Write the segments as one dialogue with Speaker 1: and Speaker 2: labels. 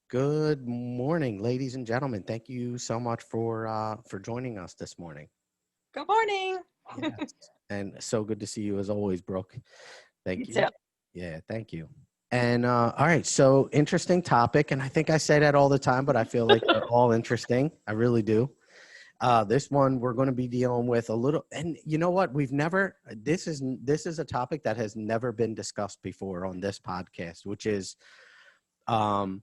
Speaker 1: Good morning, ladies and gentlemen. Thank you so much for joining us this morning.
Speaker 2: Good morning.
Speaker 1: Yes, and so good to see you as always, Brooke.
Speaker 2: You
Speaker 1: Thank you.
Speaker 2: too.
Speaker 1: Yeah, thank you. And all right, so interesting topic, and I think I say that all the time, but I feel like they're all interesting. I really do. This one we're going to be dealing with a little, and you know what? We've never. This is a topic that has never been discussed before on this podcast, which is um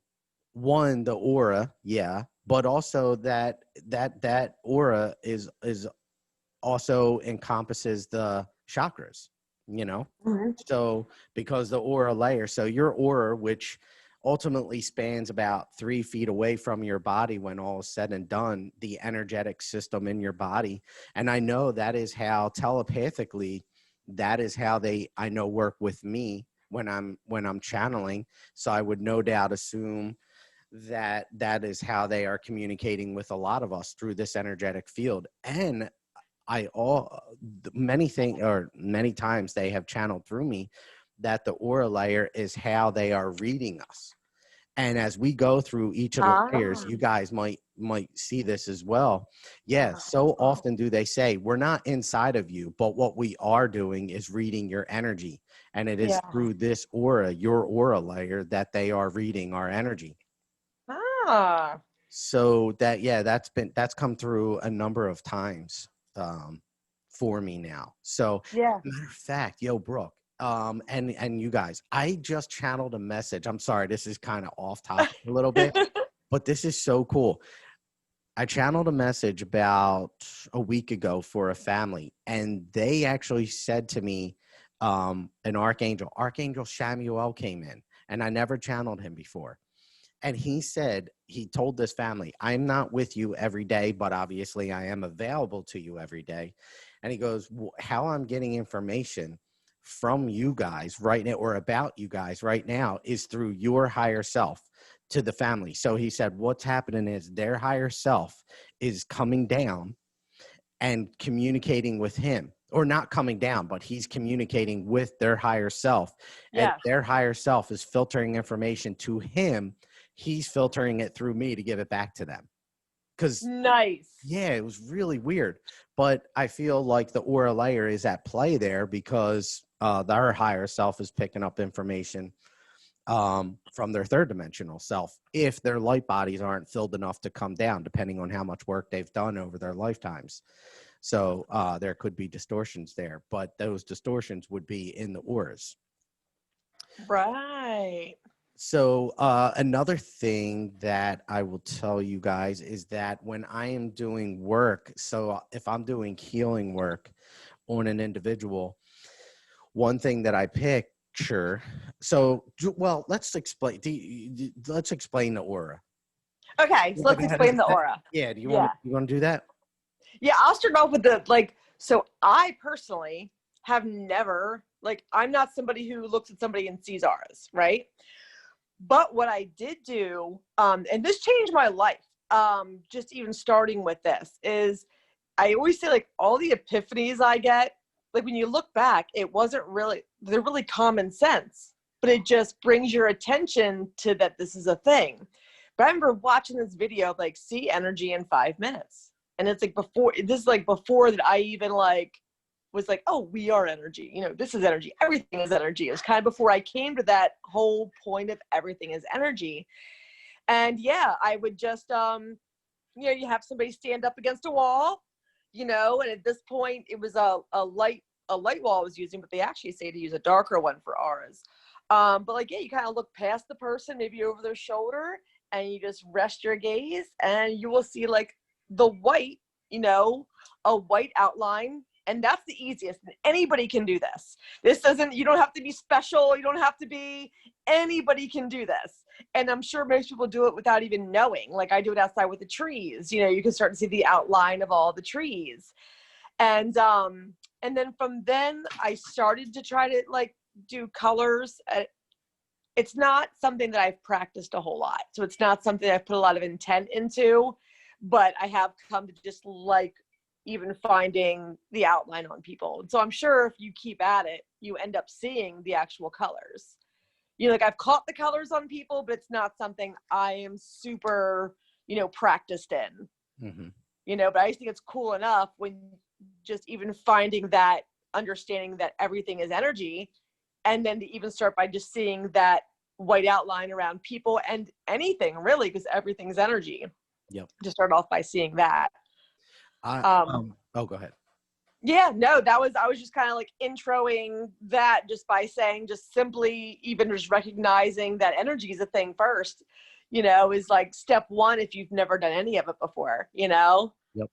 Speaker 1: one, the aura, yeah, but also that aura is also encompasses the chakras, you know.
Speaker 2: Mhm.
Speaker 1: So because the aura layer, so your aura, which ultimately spans about 3 feet away from your body when all is said and done, the energetic system in your body. And I know that is how telepathically, that is how they, I know, work with me when I'm channeling. So I would no doubt assume that that is how they are communicating with a lot of us through this energetic field. And I all many things, or many times they have channeled through me that the aura layer is how they are reading us. And as we go through each of the
Speaker 2: Ah,
Speaker 1: layers, you guys might see this as well. Yeah, so
Speaker 2: oh,
Speaker 1: often do they say we're not inside of you, but what we are doing is reading your energy, and it is
Speaker 2: yeah.
Speaker 1: through this aura, your aura layer, that they are reading our energy.
Speaker 2: Ah,
Speaker 1: So that, yeah, that's come through a number of times um, for me now. So
Speaker 2: yeah.
Speaker 1: matter of fact, yo, Brooke, and you guys, I just channeled a message. I'm sorry, this is kind of off topic a little bit, but this is so cool. I channeled a message about a week ago for a family, and they actually said to me, an Archangel Chamuel came in, and I never channeled him before. And he said, he told this family, I'm not with you every day, but obviously I am available to you every day. And he goes, how I'm getting information from you guys right now, or about you guys right now, is through your higher self to the family. So he said, what's happening is their higher self is coming down and communicating with him, or not coming down, but he's communicating with their higher self, and
Speaker 2: Yes.
Speaker 1: their higher self is filtering information to him. He's filtering it through me to give it back to them. Because,
Speaker 2: Nice.
Speaker 1: yeah, it was really weird, but I feel like the aura layer is at play there, because their higher self is picking up information from their third dimensional self, if their light bodies aren't filled enough to come down, depending on how much work they've done over their lifetimes. So there could be distortions there, but those distortions would be in the auras.
Speaker 2: Right.
Speaker 1: So another thing that I will tell you guys is that when I am doing work, so if I'm doing healing work on an individual, one thing that I picture, so well, let's explain the aura.
Speaker 2: Okay,
Speaker 1: You
Speaker 2: so
Speaker 1: want
Speaker 2: let's
Speaker 1: to go ahead and
Speaker 2: explain
Speaker 1: do
Speaker 2: the
Speaker 1: that?
Speaker 2: aura.
Speaker 1: Yeah, do you want
Speaker 2: Yeah.
Speaker 1: to, do that?
Speaker 2: Yeah, I'll start off with so I personally have never, I'm not somebody who looks at somebody and sees auras, right? But what I did do, and this changed my life, just even starting with this, is I always say, all the epiphanies I get, when you look back, they're really common sense, but it just brings your attention to that this is a thing. But I remember watching this video of see energy in 5 minutes. And it's before that I even was oh, we are energy. This is energy. Everything is energy. It was kind of before I came to that whole point of everything is energy. And yeah, I would just, you have somebody stand up against a wall, and at this point it was a light wall I was using, but they actually say to use a darker one for auras. But yeah, you kind of look past the person, maybe over their shoulder, and you just rest your gaze, and you will see the white, a white outline. And that's the easiest. Anybody can do this. You don't have to be special. You don't have to be, anybody can do this. And I'm sure most people do it without even knowing. I do it outside with the trees. You can start to see the outline of all the trees. And then from then I started to try to do colors. It's not something that I've practiced a whole lot. So it's not something I've put a lot of intent into, but I have come to just even finding the outline on people. And so I'm sure if you keep at it, you end up seeing the actual colors. like I've caught the colors on people, but it's not something I am super, practiced in. But I just think it's cool enough when just even finding that understanding that everything is energy, and then to even start by just seeing that white outline around people and anything really, because everything's energy.
Speaker 1: Yep.
Speaker 2: To start off by seeing that.
Speaker 1: Oh, go ahead.
Speaker 2: Yeah, no, I was just kind of like introing that just by saying, just simply even just recognizing that energy is a thing first, is like step one if you've never done any of it before,
Speaker 1: Yep.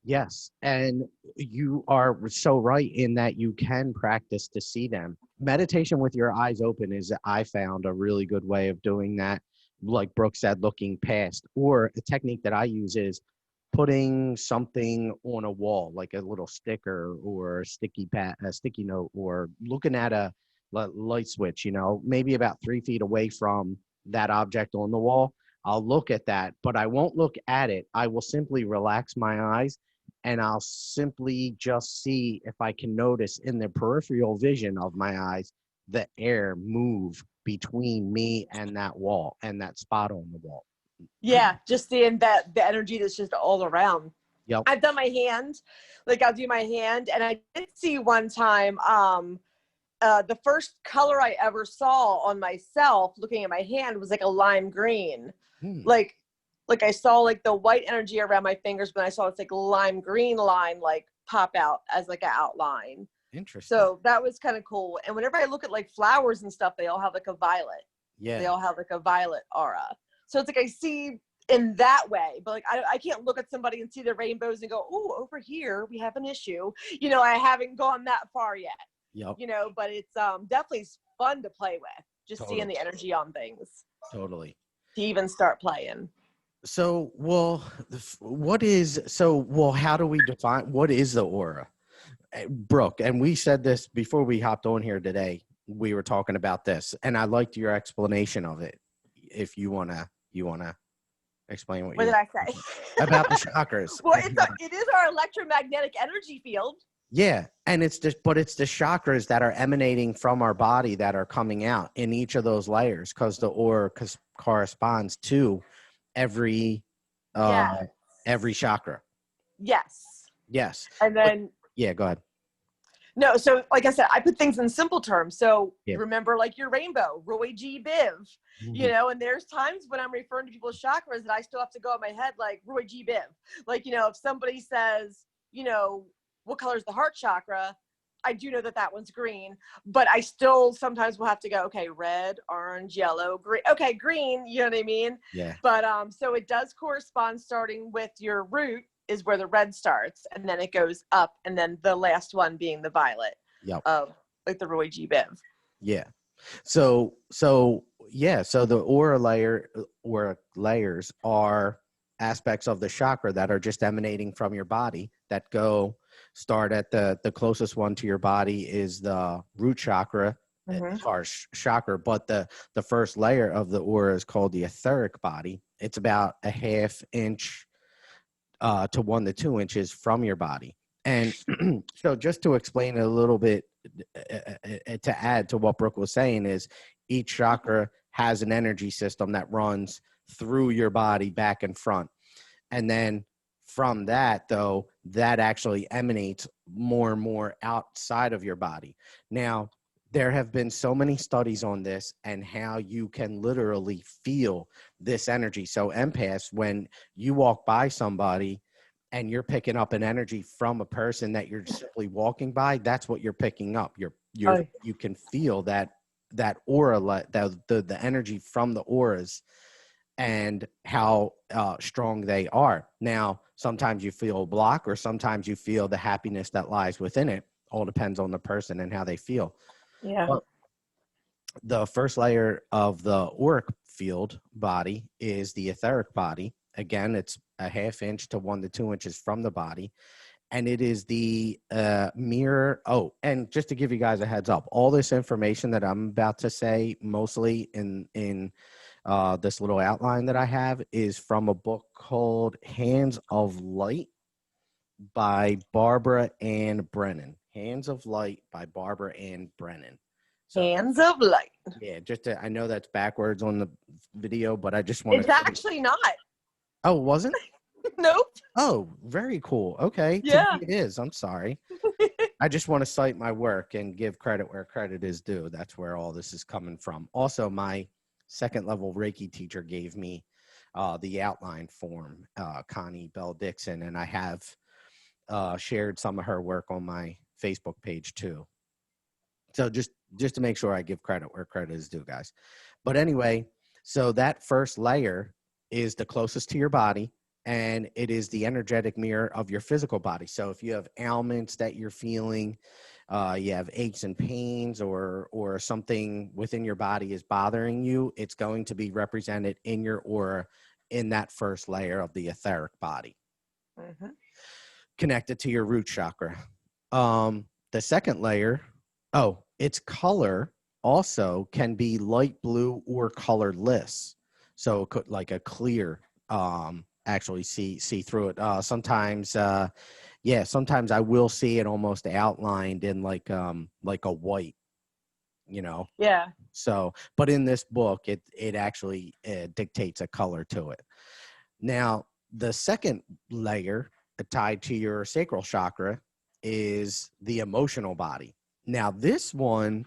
Speaker 1: Yes. And you are so right in that you can practice to see them. Meditation with your eyes open is, I found, a really good way of doing that. Like Brooke said, looking past. Or a technique that I use is putting something on a wall, like a little sticker or a sticky note, or looking at a light switch, maybe about 3 feet away from that object on the wall. I'll look at that, but I won't look at it. I will simply relax my eyes, and I'll simply just see if I can notice in the peripheral vision of my eyes the air move between me and that wall and that spot on the wall.
Speaker 2: Yeah, just seeing that the energy that's just all around.
Speaker 1: Yep.
Speaker 2: I've done my hand, like I'll do my hand, and I did see one time the first color I ever saw on myself looking at my hand was like a lime green. Like I saw like the white energy around my fingers, but I saw it's like lime green line like pop out as like an outline.
Speaker 1: Interesting.
Speaker 2: So that was kind of cool. And whenever I look at like flowers and stuff, they all have like a violet.
Speaker 1: Yeah.
Speaker 2: They all have like a violet aura. So it's like I see in that way, but like I can't look at somebody and see the rainbows and go, oh, over here we have an issue. I haven't gone that far yet.
Speaker 1: Yep.
Speaker 2: But it's definitely fun to play with, just
Speaker 1: Totally.
Speaker 2: seeing the energy on things.
Speaker 1: Totally.
Speaker 2: To even start playing.
Speaker 1: So, how do we define what is the aura? Brooke, and we said this before we hopped on here today. We were talking about this, and I liked your explanation of it. If you wanna explain what
Speaker 2: did I say
Speaker 1: about the chakras?
Speaker 2: Well, it is our electromagnetic energy field.
Speaker 1: Yeah, and it's the chakras that are emanating from our body that are coming out in each of those layers, because the aura corresponds to every chakra. Yes.
Speaker 2: And then
Speaker 1: go ahead.
Speaker 2: No, so like I said, I put things in simple terms. So remember, like your rainbow, Roy G. Biv, and there's times when I'm referring to people's chakras that I still have to go in my head like Roy G. Biv. Like, if somebody says, what color is the heart chakra? I do know that one's green, but I still sometimes will have to go, okay, red, orange, yellow, green. Okay, green, you know what I mean?
Speaker 1: Yeah.
Speaker 2: But so it does correspond starting with your root is where the red starts, and then it goes up, and then the last one being the violet.
Speaker 1: Yep.
Speaker 2: Of like the Roy G. Biv.
Speaker 1: Yeah. So the aura layers are aspects of the chakra that are just emanating from your body that start at the closest one to your body is the root chakra, chakra, but the first layer of the aura is called the etheric body. It's about a half inch to 1 to 2 inches from your body. And so just to explain a little bit, to add to what Brooke was saying, is each chakra has an energy system that runs through your body back and front. And then from that, though, that actually emanates more and more outside of your body. Now, there have been so many studies on this and how you can literally feel this energy. So empaths, when you walk by somebody and you're picking up an energy from a person that you're simply walking by, that's what you're picking up. You can feel that aura, the energy from the auras and how strong they are. Now, sometimes you feel a block, or sometimes you feel the happiness that lies within it. All depends on the person and how they feel.
Speaker 2: Yeah.
Speaker 1: But the first layer of the auric field body is the etheric body. Again, it's a half inch to 1 to 2 inches from the body. And it is the mirror. Oh, and just to give you guys a heads up, all this information that I'm about to say, mostly in this little outline that I have, is from a book called Hands of Light by Barbara Ann Brennan. Hands of Light by Barbara Ann Brennan.
Speaker 2: Hands of light.
Speaker 1: Yeah, I know that's backwards on the video, but I just want
Speaker 2: It's
Speaker 1: to.
Speaker 2: actually not.
Speaker 1: Oh, it wasn't?
Speaker 2: Nope.
Speaker 1: Oh, very cool. Okay, to
Speaker 2: Yeah.
Speaker 1: me it is. I'm sorry. I just want to cite my work and give credit where credit is due. That's where all this is coming from. Also, my second level Reiki teacher gave me the outline form, Connie Bell Dixon, and I have shared some of her work on my Facebook page too. So just to make sure I give credit where credit is due, guys. But anyway, so that first layer is the closest to your body, and it is the energetic mirror of your physical body. So if you have ailments that you're feeling, you have aches and pains, or something within your body is bothering you, it's going to be represented in your aura in that first layer of the etheric body, connected to your root chakra. The second layer, its color also can be light blue or colorless. So it could, like a clear, actually see through it. Sometimes I will see it almost outlined in like a white,
Speaker 2: Yeah.
Speaker 1: So, but in this book, it actually dictates a color to it. Now, the second layer tied to your sacral chakra is the emotional body. Now, this one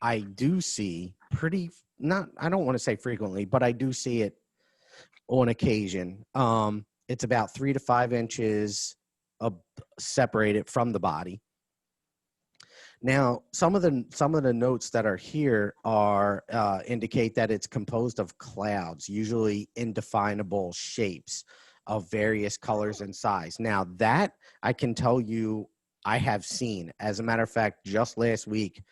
Speaker 1: I do see I don't want to say frequently, but I do see it on occasion. It's about 3 to 5 inches separated from the body. Now, some of the notes that are here are indicate that it's composed of clouds, usually indefinable shapes of various colors and size. Now, that I can tell you I have seen. As a matter of fact, just last week,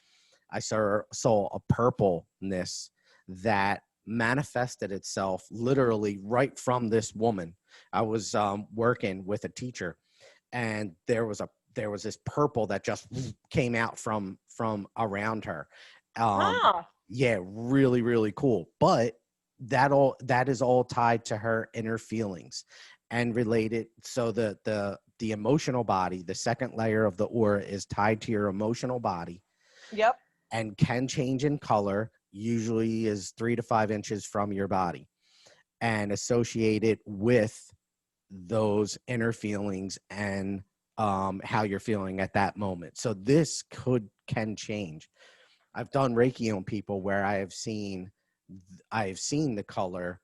Speaker 1: I saw a purpleness that manifested itself literally right from this woman. I was working with a teacher, and there was this purple that just came out from around her. Yeah, really, really cool. But that is all tied to her inner feelings and related. So the emotional body, the second layer of the aura, is tied to your emotional body.
Speaker 2: Yep.
Speaker 1: And can change in color, usually is 3 to 5 inches from your body, and associated with those inner feelings and how you're feeling at that moment. So this can change. I've done Reiki on people where I have seen the color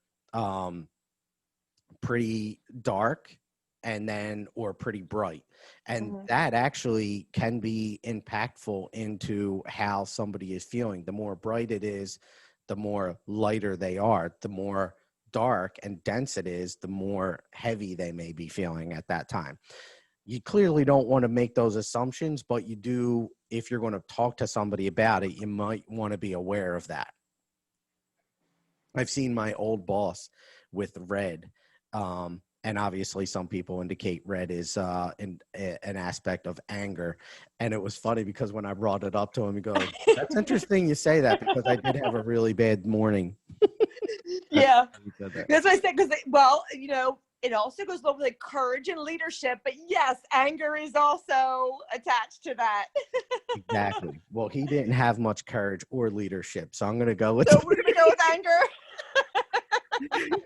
Speaker 1: pretty dark or pretty bright, and that actually can be impactful into how somebody is feeling. The more bright it is, the more lighter they are. The more dark and dense it is, the more heavy they may be feeling at that time. You clearly don't want to make those assumptions, but you do. If you're going to talk to somebody about it, you might want to be aware of that. I've seen my old boss with red, and obviously some people indicate red is an aspect of anger. And it was funny because when I brought it up to him, he goes, "That's interesting you say that, because I did have a really bad morning."
Speaker 2: Yeah. That's what I said, because, well, it also goes along with like courage and leadership, but yes, anger is also attached to that.
Speaker 1: Exactly. Well, he didn't have much courage or leadership, so I'm going to go with.
Speaker 2: So we're going to go with anger.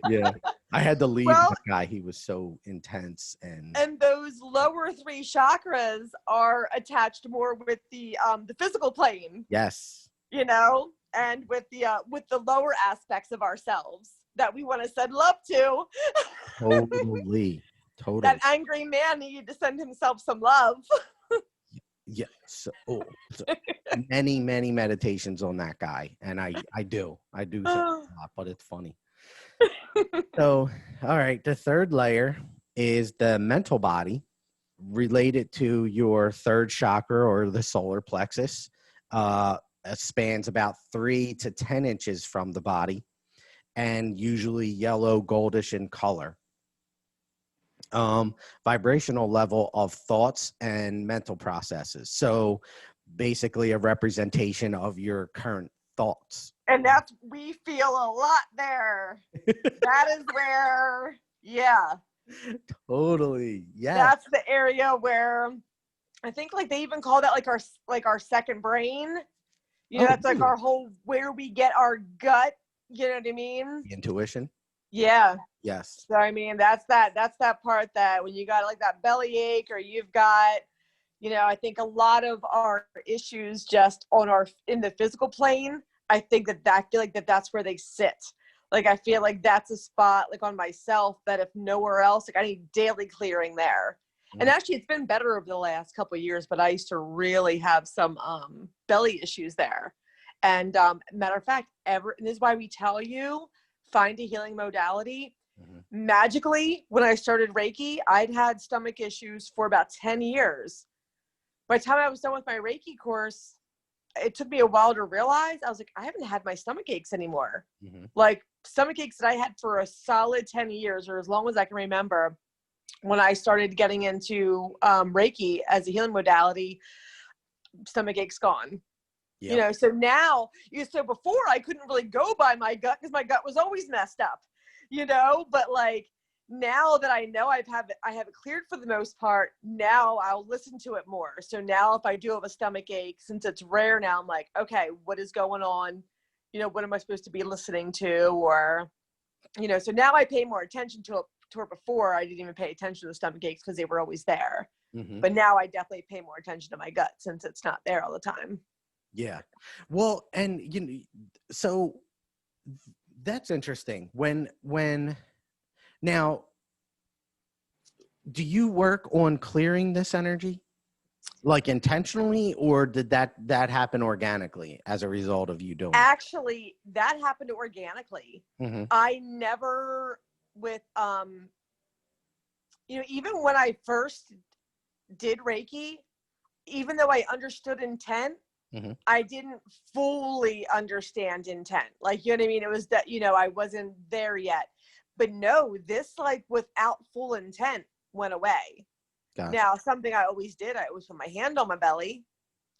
Speaker 1: Yeah, I had to leave that guy. He was so intense, and
Speaker 2: those lower three chakras are attached more with the physical plane.
Speaker 1: Yes.
Speaker 2: And with the lower aspects of ourselves that we want to send love to.
Speaker 1: Totally.
Speaker 2: That angry man needed to send himself some love.
Speaker 1: Yeah. So many meditations on that guy, and I do think a lot, but it's funny. So, all right, the third layer is the mental body, related to your third chakra or the solar plexus. It spans about 3 to 10 inches from the body, and usually yellow goldish in color. Vibrational level of thoughts and mental processes. So basically a representation of your current thoughts.
Speaker 2: And we feel a lot there. That is where, yeah.
Speaker 1: Totally. Yeah.
Speaker 2: That's the area where I think like they even call that like our second brain. You know,
Speaker 1: Oh,
Speaker 2: that's like
Speaker 1: really?
Speaker 2: our whole, where we get our gut. You know what I mean?
Speaker 1: The intuition.
Speaker 2: Yeah.
Speaker 1: Yes.
Speaker 2: So I mean, that's that part that when you got like that belly ache, or you've got, you know, I think a lot of our issues just on our, in the physical plane, I think I feel like that's where they sit. Like, I feel like that's a spot like on myself that if nowhere else, like I need daily clearing there. And
Speaker 1: Mm.
Speaker 2: actually it's been better over the last couple of years, but I used to really have some belly issues there. And matter of fact, and this is why we tell you, find a healing modality.
Speaker 1: Mhm.
Speaker 2: Magically, when I started Reiki, I'd had stomach issues for about 10 years. By the time I was done with my Reiki course, it took me a while to realize, I was like, I haven't had my stomach aches anymore.
Speaker 1: Mhm.
Speaker 2: Like stomach aches that I had for a solid 10 years, or as long as I can remember, when I started getting into Reiki as a healing modality, stomach aches gone. You
Speaker 1: Yep.
Speaker 2: know, so now, so before I couldn't really go by my gut because my gut was always messed up, you know, but like now that I know I have it cleared for the most part, now I'll listen to it more. So now if I do have a stomach ache, since it's rare now, I'm like, okay, what is going on? You know, what am I supposed to be listening to? Or, you know, so now I pay more attention to it. Before I didn't even pay attention to the stomach aches because they were always there.
Speaker 1: Mhm.
Speaker 2: But now I definitely pay more attention to my gut since it's not there all the time.
Speaker 1: Yeah. Well, and you know, so that's interesting. When now, do you work on clearing this energy, like intentionally, or did that happen organically as a result of you doing it?
Speaker 2: Actually, that happened organically.
Speaker 1: Mm-hmm.
Speaker 2: I never, with you know, even when I first did Reiki, even though I understood intent,
Speaker 1: Mm-hmm.
Speaker 2: I didn't fully understand intent. Like, you know what I mean? It was that, you know, I wasn't there yet. But no, this, like, without full intent, went away.
Speaker 1: Gotcha.
Speaker 2: Now, something I always did, I always put my hand on my belly,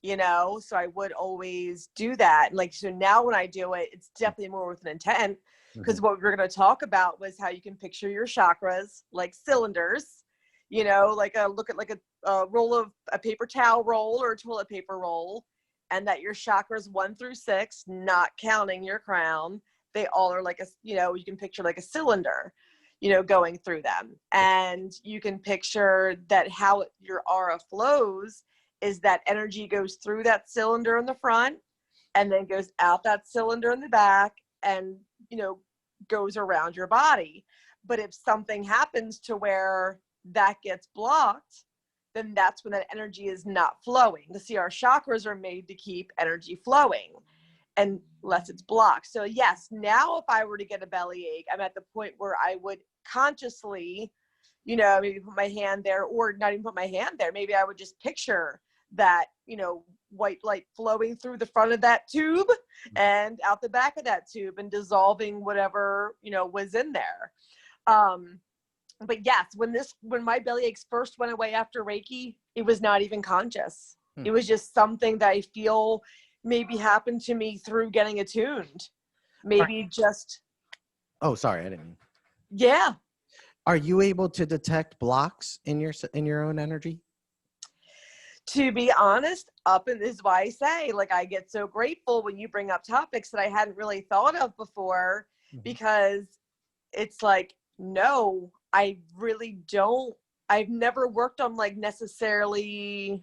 Speaker 2: you know, so I would always do that. Like, so now when I do it, it's definitely more with an intent,
Speaker 1: Mm-hmm.
Speaker 2: because what we were going to talk about was how you can picture your chakras like cylinders, you know, like look at like a roll of a paper towel roll or a toilet paper roll, and that your chakras 1 through 6, not counting your crown, they all are like a, you know, you can picture like a cylinder, you know, going through them. And you can picture that how your aura flows is that energy goes through that cylinder in the front and then goes out that cylinder in the back, and, you know, goes around your body. But if something happens to where that gets blocked, then that's when that energy is not flowing. To see, our chakras are made to keep energy flowing unless it's blocked. So yes, now if I were to get a belly ache, I'm at the point where I would consciously, you know, maybe put my hand there, or not even put my hand there. Maybe I would just picture that, you know, white light flowing through the front of that tube and out the back of that tube and dissolving whatever, you know, was in there. But yes, when my belly aches first went away after Reiki, it was not even conscious.
Speaker 1: Hmm.
Speaker 2: It was just something that I feel maybe happened to me through getting attuned.
Speaker 1: Are-
Speaker 2: Maybe just,
Speaker 1: oh, sorry, I didn't mean.
Speaker 2: yeah.
Speaker 1: Are you able to detect blocks in your own energy?
Speaker 2: To be honest, up in this is why I say, like, I get so grateful when you bring up topics that I hadn't really thought of before,
Speaker 1: Mm-hmm.
Speaker 2: because it's like, no, I really don't. I've never worked on like necessarily,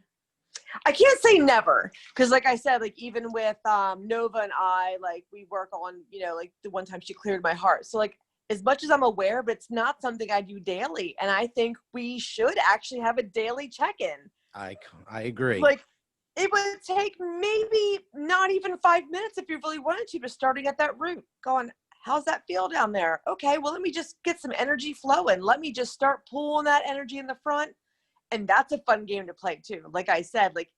Speaker 2: I can't say never, because like I said, like even with Nova and I, like we work on, you know, like the one time she cleared my heart. So like as much as I'm aware, but it's not something I do daily. And I think we should actually have a daily check-in.
Speaker 1: I agree.
Speaker 2: Like it would take maybe not even 5 minutes if you really wanted to, but starting at that root, going, how's that feel down there? Okay, well, let me just get some energy flowing. Let me just start pulling that energy in the front. And that's a fun game to play too. Like I said, like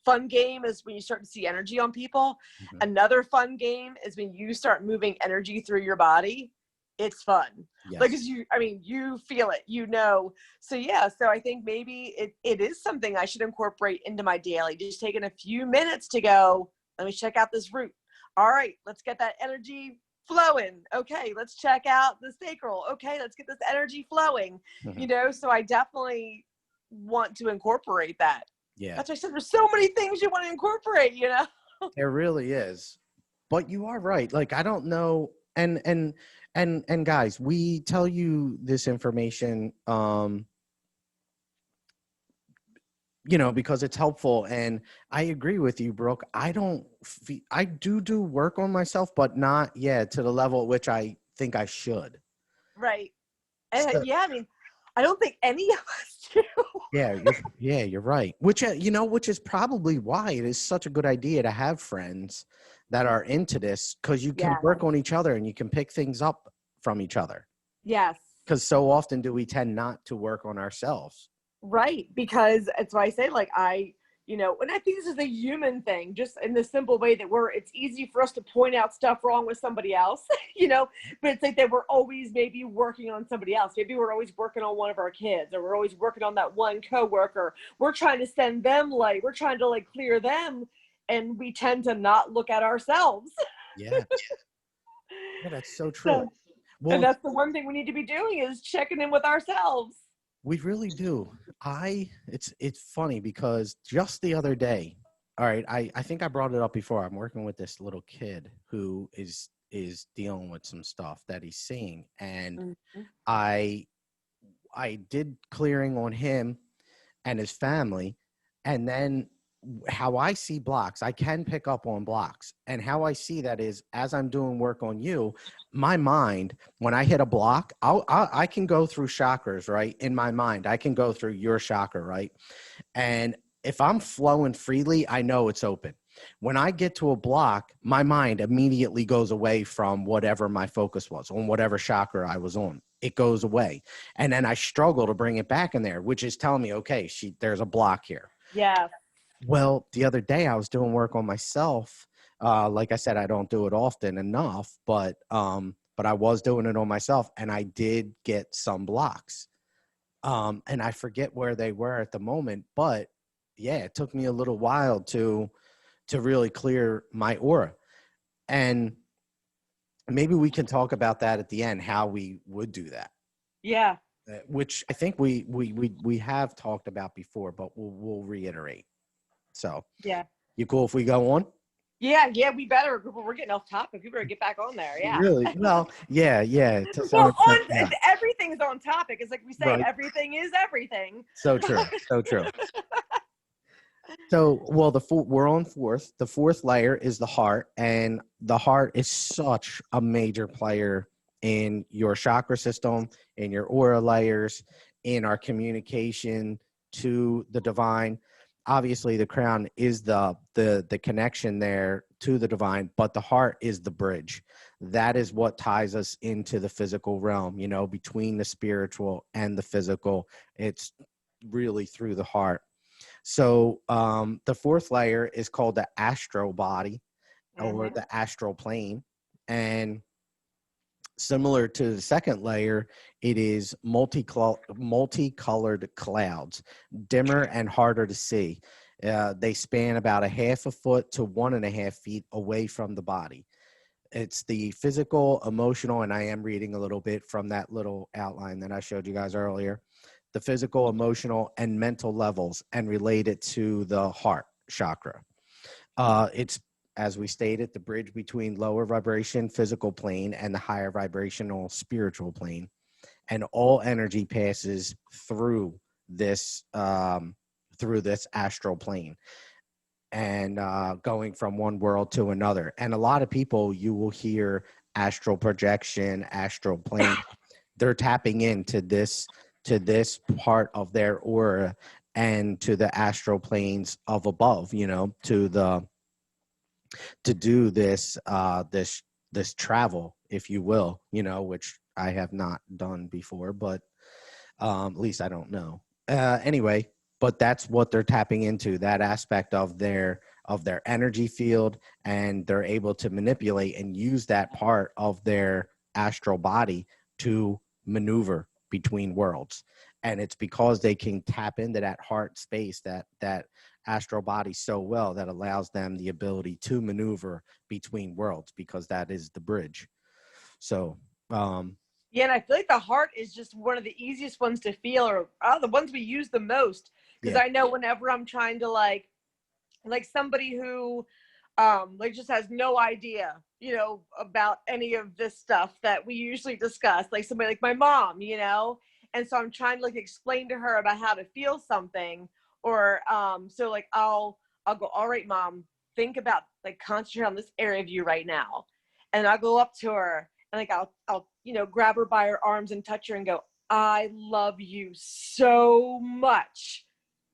Speaker 2: fun game is when you start to see energy on people.
Speaker 1: Mm-hmm.
Speaker 2: Another fun game is when you start moving energy through your body. It's fun.
Speaker 1: Yes.
Speaker 2: Like, cause you feel it, you know. So yeah, so I think maybe it is something I should incorporate into my daily. Just taking a few minutes to go, let me check out this root. All right, let's get that energy flowing. Okay, let's check out the sacral. Okay, let's get this energy flowing.
Speaker 1: Mm-hmm.
Speaker 2: You know, so I definitely want to incorporate that.
Speaker 1: Yeah.
Speaker 2: That's why I said there's so many things you want to incorporate, you know?
Speaker 1: There really is. But you are right. Like, I don't know. And guys, we tell you this information, because it's helpful. And I agree with you, Brooke. I do work on myself, but not, to the level at which I think I should.
Speaker 2: Right. And
Speaker 1: So,
Speaker 2: yeah, I mean, I don't think any of us do.
Speaker 1: you're right. Which, which is probably why it is such a good idea to have friends that are into this, because you can
Speaker 2: Yeah.
Speaker 1: work on each other and you can pick things up from each other.
Speaker 2: Yes.
Speaker 1: Because so often do we tend not to work on ourselves.
Speaker 2: Right. Because it's why I say, like, and I think this is a human thing, just in the simple way that it's easy for us to point out stuff wrong with somebody else, but it's like that we're always maybe working on somebody else. Maybe we're always working on one of our kids, or we're always working on that one coworker. We're trying to send them light. We're trying to like clear them. And we tend to not look at ourselves.
Speaker 1: Yeah. Yeah, that's so true.
Speaker 2: So, and
Speaker 1: Well,
Speaker 2: that's the one thing we need to be doing is checking in with ourselves.
Speaker 1: we really do. It's funny because just the other day, all right, I think I brought it up before. I'm working with this little kid who is dealing with some stuff that he's seeing. And
Speaker 2: Mm-hmm.
Speaker 1: I did clearing on him and his family. And then how I see blocks, I can pick up on blocks. And how I see that is, as I'm doing work on you, my mind, when I hit a block, I can go through chakras, right? In my mind, I can go through your chakra, right? And if I'm flowing freely, I know it's open. When I get to a block, my mind immediately goes away from whatever my focus was on, whatever chakra I was on. It goes away. And then I struggle to bring it back in there, which is telling me, okay, there's a block here.
Speaker 2: Yeah.
Speaker 1: Well, the other day I was doing work on myself. Like I said, I don't do it often enough, but I was doing it on myself, and I did get some blocks. And I forget where they were at the moment, but yeah, it took me a little while to really clear my aura. And maybe we can talk about that at the end, how we would do that.
Speaker 2: Yeah.
Speaker 1: Which I think we have talked about before, but we'll reiterate. So,
Speaker 2: Yeah.
Speaker 1: you cool if we go on?
Speaker 2: Yeah, we better. We're getting off topic. We better get back on there. Yeah.
Speaker 1: Really? Well, yeah. To some
Speaker 2: Well,
Speaker 1: extent, yeah.
Speaker 2: everything's on topic. It's like we say,
Speaker 1: Right.
Speaker 2: everything is everything.
Speaker 1: So true. So true. So, well, we're on fourth. The fourth layer is the heart, and the heart is such a major player in your chakra system, in your aura layers, in our communication to the divine. Obviously, the crown is the connection there to the divine, but the heart is the bridge. That is what ties us into the physical realm, between the spiritual and the physical. It's really through the heart. So the fourth layer is called the astral body, or the astral plane. And similar to the second layer, it is multicolored clouds, dimmer and harder to see. They span about 1/2 foot to 1.5 feet away from the body. It's the physical, emotional, and I am reading a little bit from that little outline that I showed you guys earlier. The physical, emotional, and mental levels, and related to the heart chakra. It's, as we stated, the bridge between lower vibration physical plane and the higher vibrational spiritual plane. And all energy passes through this astral plane, and going from one world to another. And a lot of people, you will hear astral projection, astral plane. They're tapping into this part of their aura and to the astral planes of above, to do this this travel, if you will, which I have not done before, but at least I don't know. Anyway, but that's what they're tapping into, that aspect of their energy field, and they're able to manipulate and use that part of their astral body to maneuver between worlds. And it's because they can tap into that heart space, that astral body so well, that allows them the ability to maneuver between worlds, because that is the bridge. So
Speaker 2: yeah, and I feel like the heart is just one of the easiest ones to feel, or the ones we use the most. Because I know whenever I'm trying to like somebody who like just has no idea, you know, about any of this stuff that we usually discuss, like somebody like my mom, you know. And so I'm trying to like explain to her about how to feel something, or so like I'll go, all right, mom, think about, like, concentrate on this area of you right now. And I'll go up to her and like I'll you know, grab her by her arms and touch her and go, I love you so much.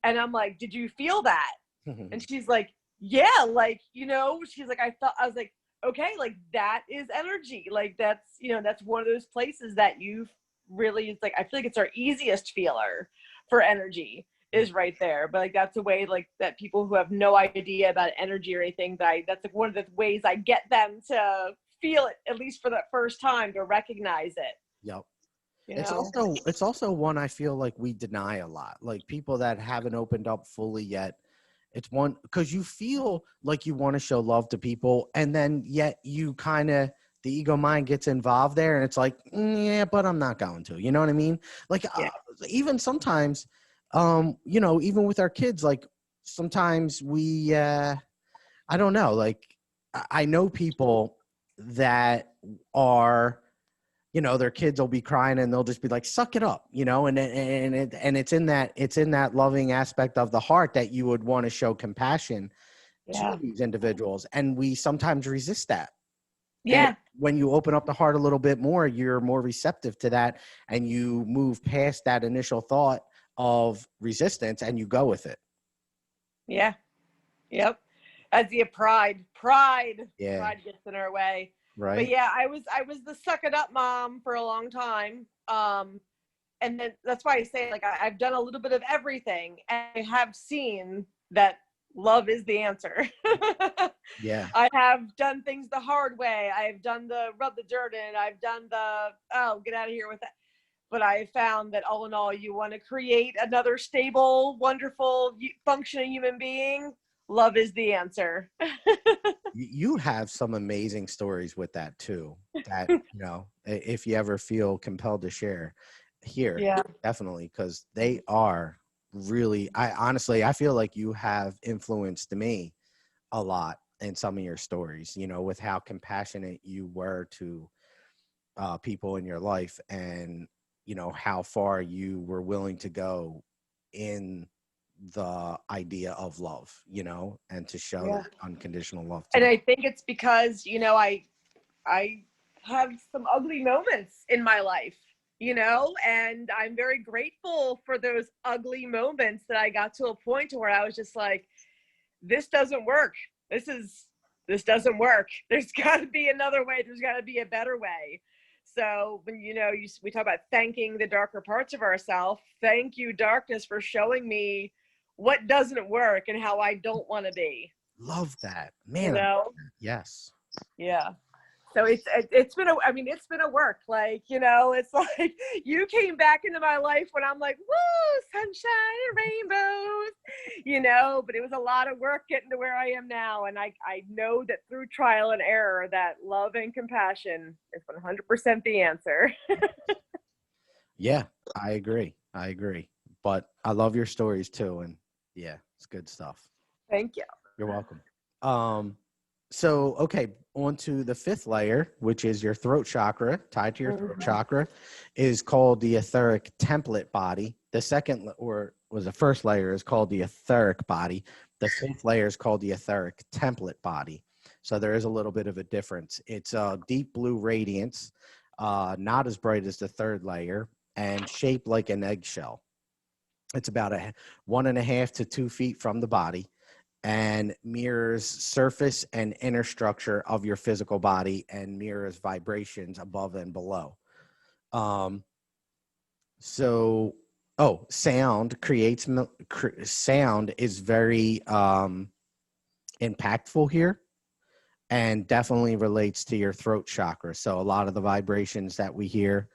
Speaker 2: And I'm like, did you feel that? And she's like, yeah, like, you know, she's like, I was like, okay, like that is energy. Like that's, you know, that's one of those places that you really, it's like, I feel like it's our easiest feeler for energy is right there. But like, that's a way like that people who have no idea about energy or anything, that's like one of the ways I get them to feel it, at least for the first time, to recognize it.
Speaker 1: Yep.
Speaker 2: You
Speaker 1: It's
Speaker 2: know?
Speaker 1: also one I feel like we deny a lot. Like people that haven't opened up fully yet. It's one because you feel like you want to show love to people, and then yet you kind of, the ego mind gets involved there, and it's like, yeah, but I'm not going to. You know what I mean? Like
Speaker 2: Yeah.
Speaker 1: even sometimes, you know, even with our kids, like sometimes we, I don't know, like I know people that are, you know, their kids will be crying and they'll just be like, suck it up, you know, and it's in that loving aspect of the heart that you would want to show compassion
Speaker 2: Yeah.
Speaker 1: to these individuals. And we sometimes resist that. And
Speaker 2: Yeah.
Speaker 1: when you open up the heart a little bit more, you're more receptive to that, and you move past that initial thought of resistance and you go with it.
Speaker 2: Yeah. Yep. As the
Speaker 1: Yeah.
Speaker 2: pride gets in our way. But
Speaker 1: Right.
Speaker 2: yeah, I was the suck it up mom for a long time. And then that's why I say, like, I've done a little bit of everything, and I have seen that love is the answer.
Speaker 1: Yeah.
Speaker 2: I have done things the hard way. I've done the rub the dirt in. I've done the, oh, get out of here with that. But I found that all in all, you want to create another stable, wonderful, functioning human being. Love is the answer.
Speaker 1: You have some amazing stories with that too, that, you know, if you ever feel compelled to share here,
Speaker 2: Yeah.
Speaker 1: definitely, because they are really, I honestly, I feel like you have influenced me a lot in some of your stories, you know, with how compassionate you were to people in your life, and, you know, how far you were willing to go in the idea of love, you know, and to show
Speaker 2: Yeah.
Speaker 1: that unconditional love to
Speaker 2: And
Speaker 1: them.
Speaker 2: I think it's because, you know, I have some ugly moments in my life, you know, and I'm very grateful for those ugly moments that I got to a point to where I was just like, this doesn't work. This doesn't work. There's got to be another way. There's got to be a better way. So when, you know, we talk about thanking the darker parts of ourselves. Thank you, darkness, for showing me what doesn't work and how I don't want to be.
Speaker 1: Love that,
Speaker 2: You
Speaker 1: man.
Speaker 2: know?
Speaker 1: Yes.
Speaker 2: Yeah. So it's been it's been a work, like, you know, it's like you came back into my life when I'm like, woo, sunshine and rainbows, you know, but it was a lot of work getting to where I am now. And I know that through trial and error that love and compassion is 100% the answer.
Speaker 1: Yeah, I agree. I agree. But I love your stories too, and yeah, it's good stuff.
Speaker 2: Thank you.
Speaker 1: You're welcome. Um, so okay, on to the fifth layer, which is your throat chakra, tied to your throat chakra, is called the etheric template body. The second, or was the first layer, is called the etheric body. The fifth layer is called the etheric template body. So there is a little bit of a difference. It's a deep blue radiance, not as bright as the third layer, and shaped like an eggshell. It's about 1.5 to 2 feet from the body, and mirrors surface and inner structure of your physical body, and mirrors vibrations above and below. Um, so, sound creates, sound is very impactful here, and definitely relates to your throat chakra. So a lot of the vibrations that we hear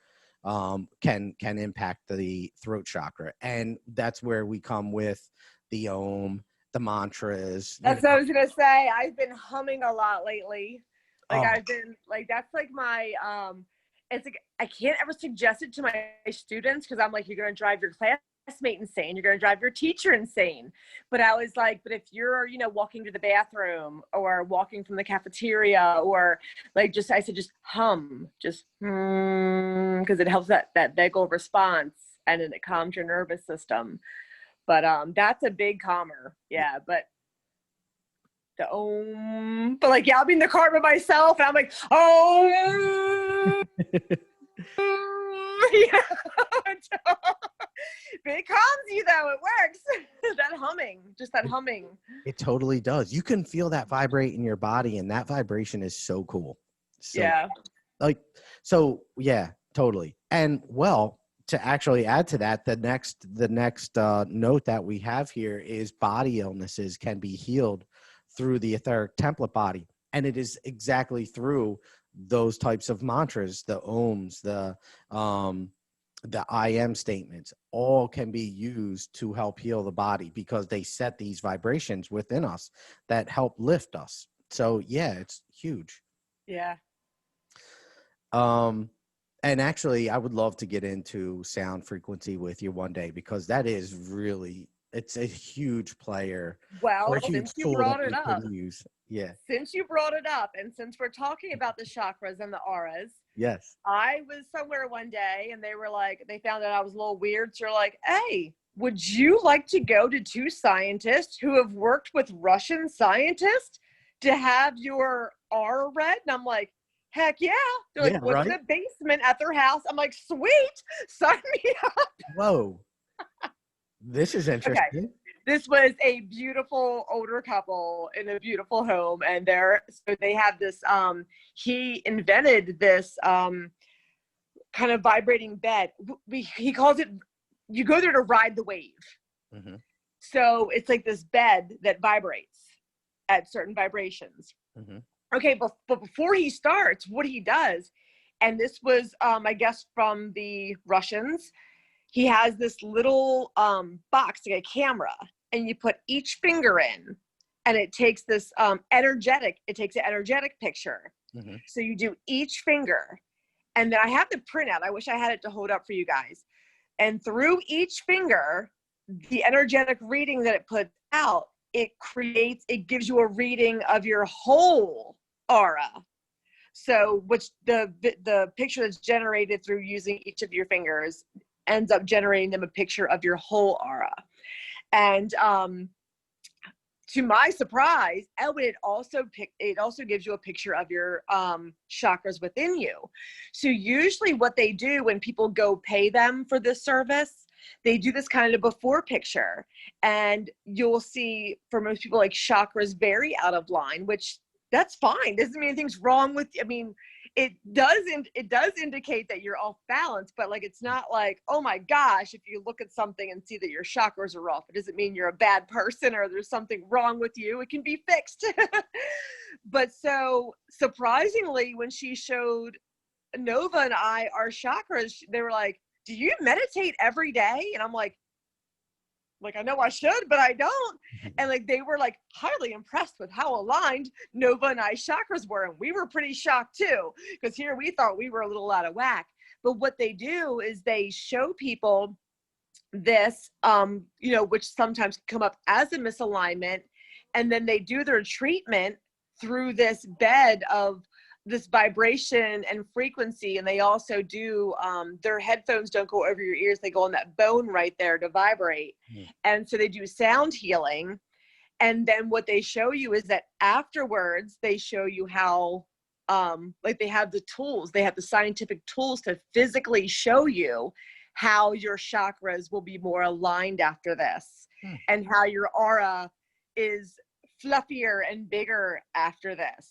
Speaker 1: can impact the throat chakra, and that's where we come with the om, the mantras. You
Speaker 2: That's
Speaker 1: know,
Speaker 2: what I was gonna say. I've been humming a lot lately. Like
Speaker 1: oh,
Speaker 2: I've been like, that's like my it's like I can't ever suggest it to my students because I'm like, you're gonna drive your class classmate insane. You're going to drive your teacher insane. But I was like, but if you're, walking to the bathroom or walking from the cafeteria or like I said, just hum, just because it helps that vagal response and then it calms your nervous system. But that's a big calmer. Yeah. But the but like, yeah, I'll be in the car by myself and I'm like, oh. But it calms you though. It works. That humming, just that humming.
Speaker 1: It totally does. You can feel that vibrate in your body, and that vibration is so cool. So,
Speaker 2: yeah.
Speaker 1: Yeah, totally. And well, to actually add to that, the next note that we have here is body illnesses can be healed through the etheric template body, and it is exactly through those types of mantras, the ohms, the I am statements, all can be used to help heal the body because they set these vibrations within us that help lift us. So yeah, it's huge.
Speaker 2: Yeah.
Speaker 1: And actually I would love to get into sound frequency with you one day because that is really, it's a huge player.
Speaker 2: Well,
Speaker 1: Huge
Speaker 2: since you brought it up,
Speaker 1: yeah.
Speaker 2: Since you brought it up, and since we're talking about the chakras and the auras,
Speaker 1: yes,
Speaker 2: I was somewhere one day and they found out I was a little weird. So they're like, hey, would you like to go to 2 scientists who have worked with Russian scientists to have your aura read? And I'm like, heck yeah. They're like, what's in the basement at their house? I'm like, sweet, sign me up.
Speaker 1: Whoa. This is interesting.
Speaker 2: Okay. This was a beautiful older couple in a beautiful home. And they have this, he invented this kind of vibrating bed. He calls it, you go there to ride the wave. Mm-hmm. So it's like this bed that vibrates at certain vibrations. Mm-hmm. Okay, but before he starts, what he does, and this was, I guess, from the Russians, he has this little box, like a camera, and you put each finger in, and it takes this energetic picture. Mm-hmm. So you do each finger, and then I have the printout. I wish I had it to hold up for you guys. And through each finger, the energetic reading that it puts out, it gives you a reading of your whole aura. So which the picture that's generated through using each of your fingers ends up generating them a picture of your whole aura. And to my surprise, it also gives you a picture of your chakras within you. So usually what they do when people go pay them for this service, they do this kind of before picture, and you'll see for most people like chakras very out of line, which that's fine. Doesn't mean anything's wrong with, I mean, it does indicate that you're off balance, but like, it's not like, oh my gosh, if you look at something and see that your chakras are off, it doesn't mean you're a bad person or there's something wrong with you. It can be fixed. But so surprisingly, when she showed Nova and I our chakras, they were like, do you meditate every day? And I'm like, I know I should, but I don't. And like, they were like highly impressed with how aligned Nova and I chakras were. And we were pretty shocked too, because here we thought we were a little out of whack. But what they do is they show people this, which sometimes come up as a misalignment. And then they do their treatment through this bed of this vibration and frequency. And they also do, their headphones don't go over your ears. They go on that bone right there to vibrate. Mm. And so they do sound healing. And then what they show you is that afterwards, they show you how, they have the tools, they have the scientific tools to physically show you how your chakras will be more aligned after this. Mm. And how your aura is fluffier and bigger after this.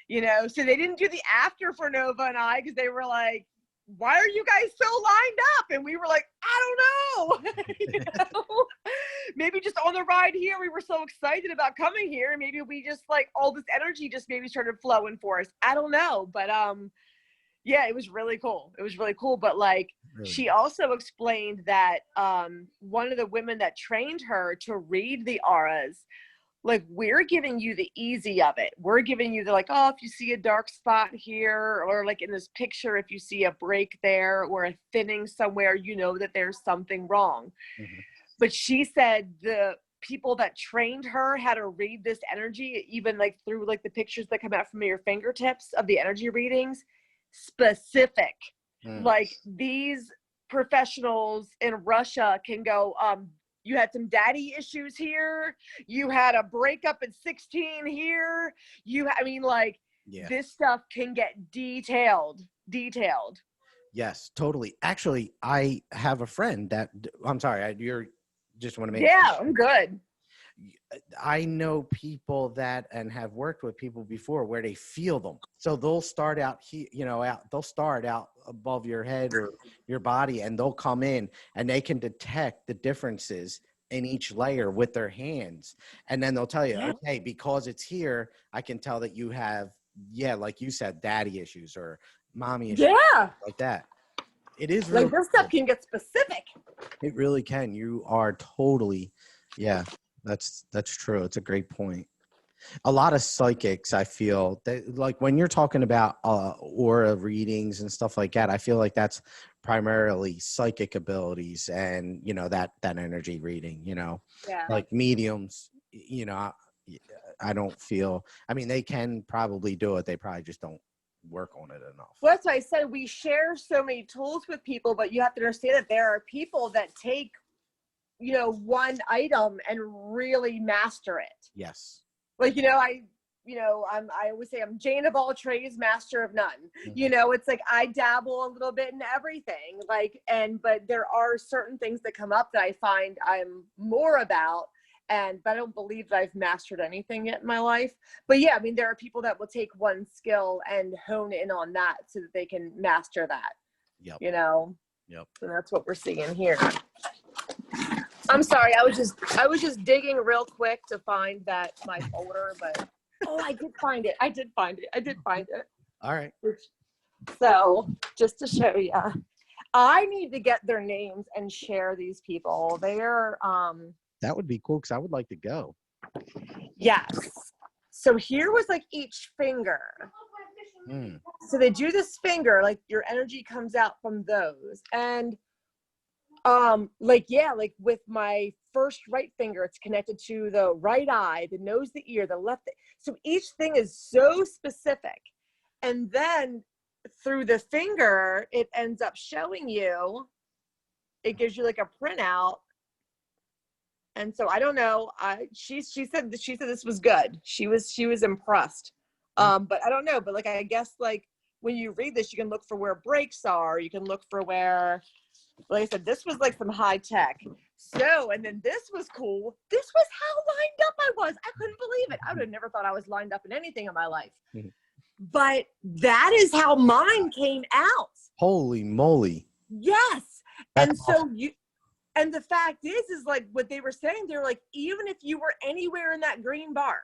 Speaker 2: So they didn't do the after for Nova and I, because they were like, why are you guys so lined up? And we were like, I don't know. Maybe just on the ride here, we were so excited about coming here. And maybe we just like all this energy just maybe started flowing for us. I don't know. But yeah, it was really cool. But like, really? She also explained that one of the women that trained her to read the auras like, we're giving you the easy of it. We're giving you the, like, oh, if you see a dark spot here, or like in this picture, if you see a break there or a thinning somewhere, you know that there's something wrong.
Speaker 1: Mm-hmm.
Speaker 2: But she said the people that trained her how to read this energy, even like through like the pictures that come out from your fingertips of the energy readings, specific. Like, these professionals in Russia can go, you had some daddy issues here. You had a breakup at 16 here. I mean, like, this stuff can get detailed.
Speaker 1: Yes, totally. Actually, I have a friend that, I'm sorry, you're just want to make.
Speaker 2: Yeah, I'm good.
Speaker 1: I know people that, and have worked with people before, where they feel them. So they'll start out, they'll start out above your head or your body, and they'll come in and they can detect the differences in each layer with their hands. And then they'll tell you, okay, because it's here, I can tell that you have, like you said, daddy issues or mommy issues, like that. It is really
Speaker 2: like, this stuff can get specific.
Speaker 1: It really can. You are totally, that's true. It's a great point. A lot of psychics, I feel that, like, when you're talking about aura readings and stuff like that, I feel like that's primarily psychic abilities, and that energy reading, like mediums, I don't feel, I mean, they can probably do it, they probably just don't work on it enough.
Speaker 2: Well, that's why I said we share so many tools with people, but you have to understand that there are people that take, one item and really master it.
Speaker 1: Yes.
Speaker 2: Like, I always say I'm Jane of all trades, master of none. Mm-hmm. It's like I dabble a little bit in everything, but there are certain things that come up that I find I'm more about. But I don't believe that I've mastered anything yet in my life. But yeah, I mean, there are people that will take one skill and hone in on that so that they can master that.
Speaker 1: Yep.
Speaker 2: Yep. So that's what we're seeing here. I'm sorry, I was just digging real quick to find my folder, but I did find it.
Speaker 1: All right.
Speaker 2: So just to show you, I need to get their names and share these people. They're
Speaker 1: that would be cool, because I would like to go.
Speaker 2: Yes. So here was like each finger. So they do this finger, like your energy comes out from those. And like with my first right finger, it's connected to the right eye, the nose, the ear, the left. So each thing is so specific. And then through the finger, it ends up showing you, it gives you like a printout. And so I don't know. She said this was good. She was impressed. But I don't know. But like, I guess like when you read this, you can look for where breaks are. You can look for where, like I said, this was like some high tech. So, and then this was cool. This was how lined up I was. I couldn't believe it. I would have never thought I was lined up in anything in my life. But that is how mine came out.
Speaker 1: Holy moly.
Speaker 2: Yes. And so and the fact is like what they were saying, they were like, even if you were anywhere in that green bar,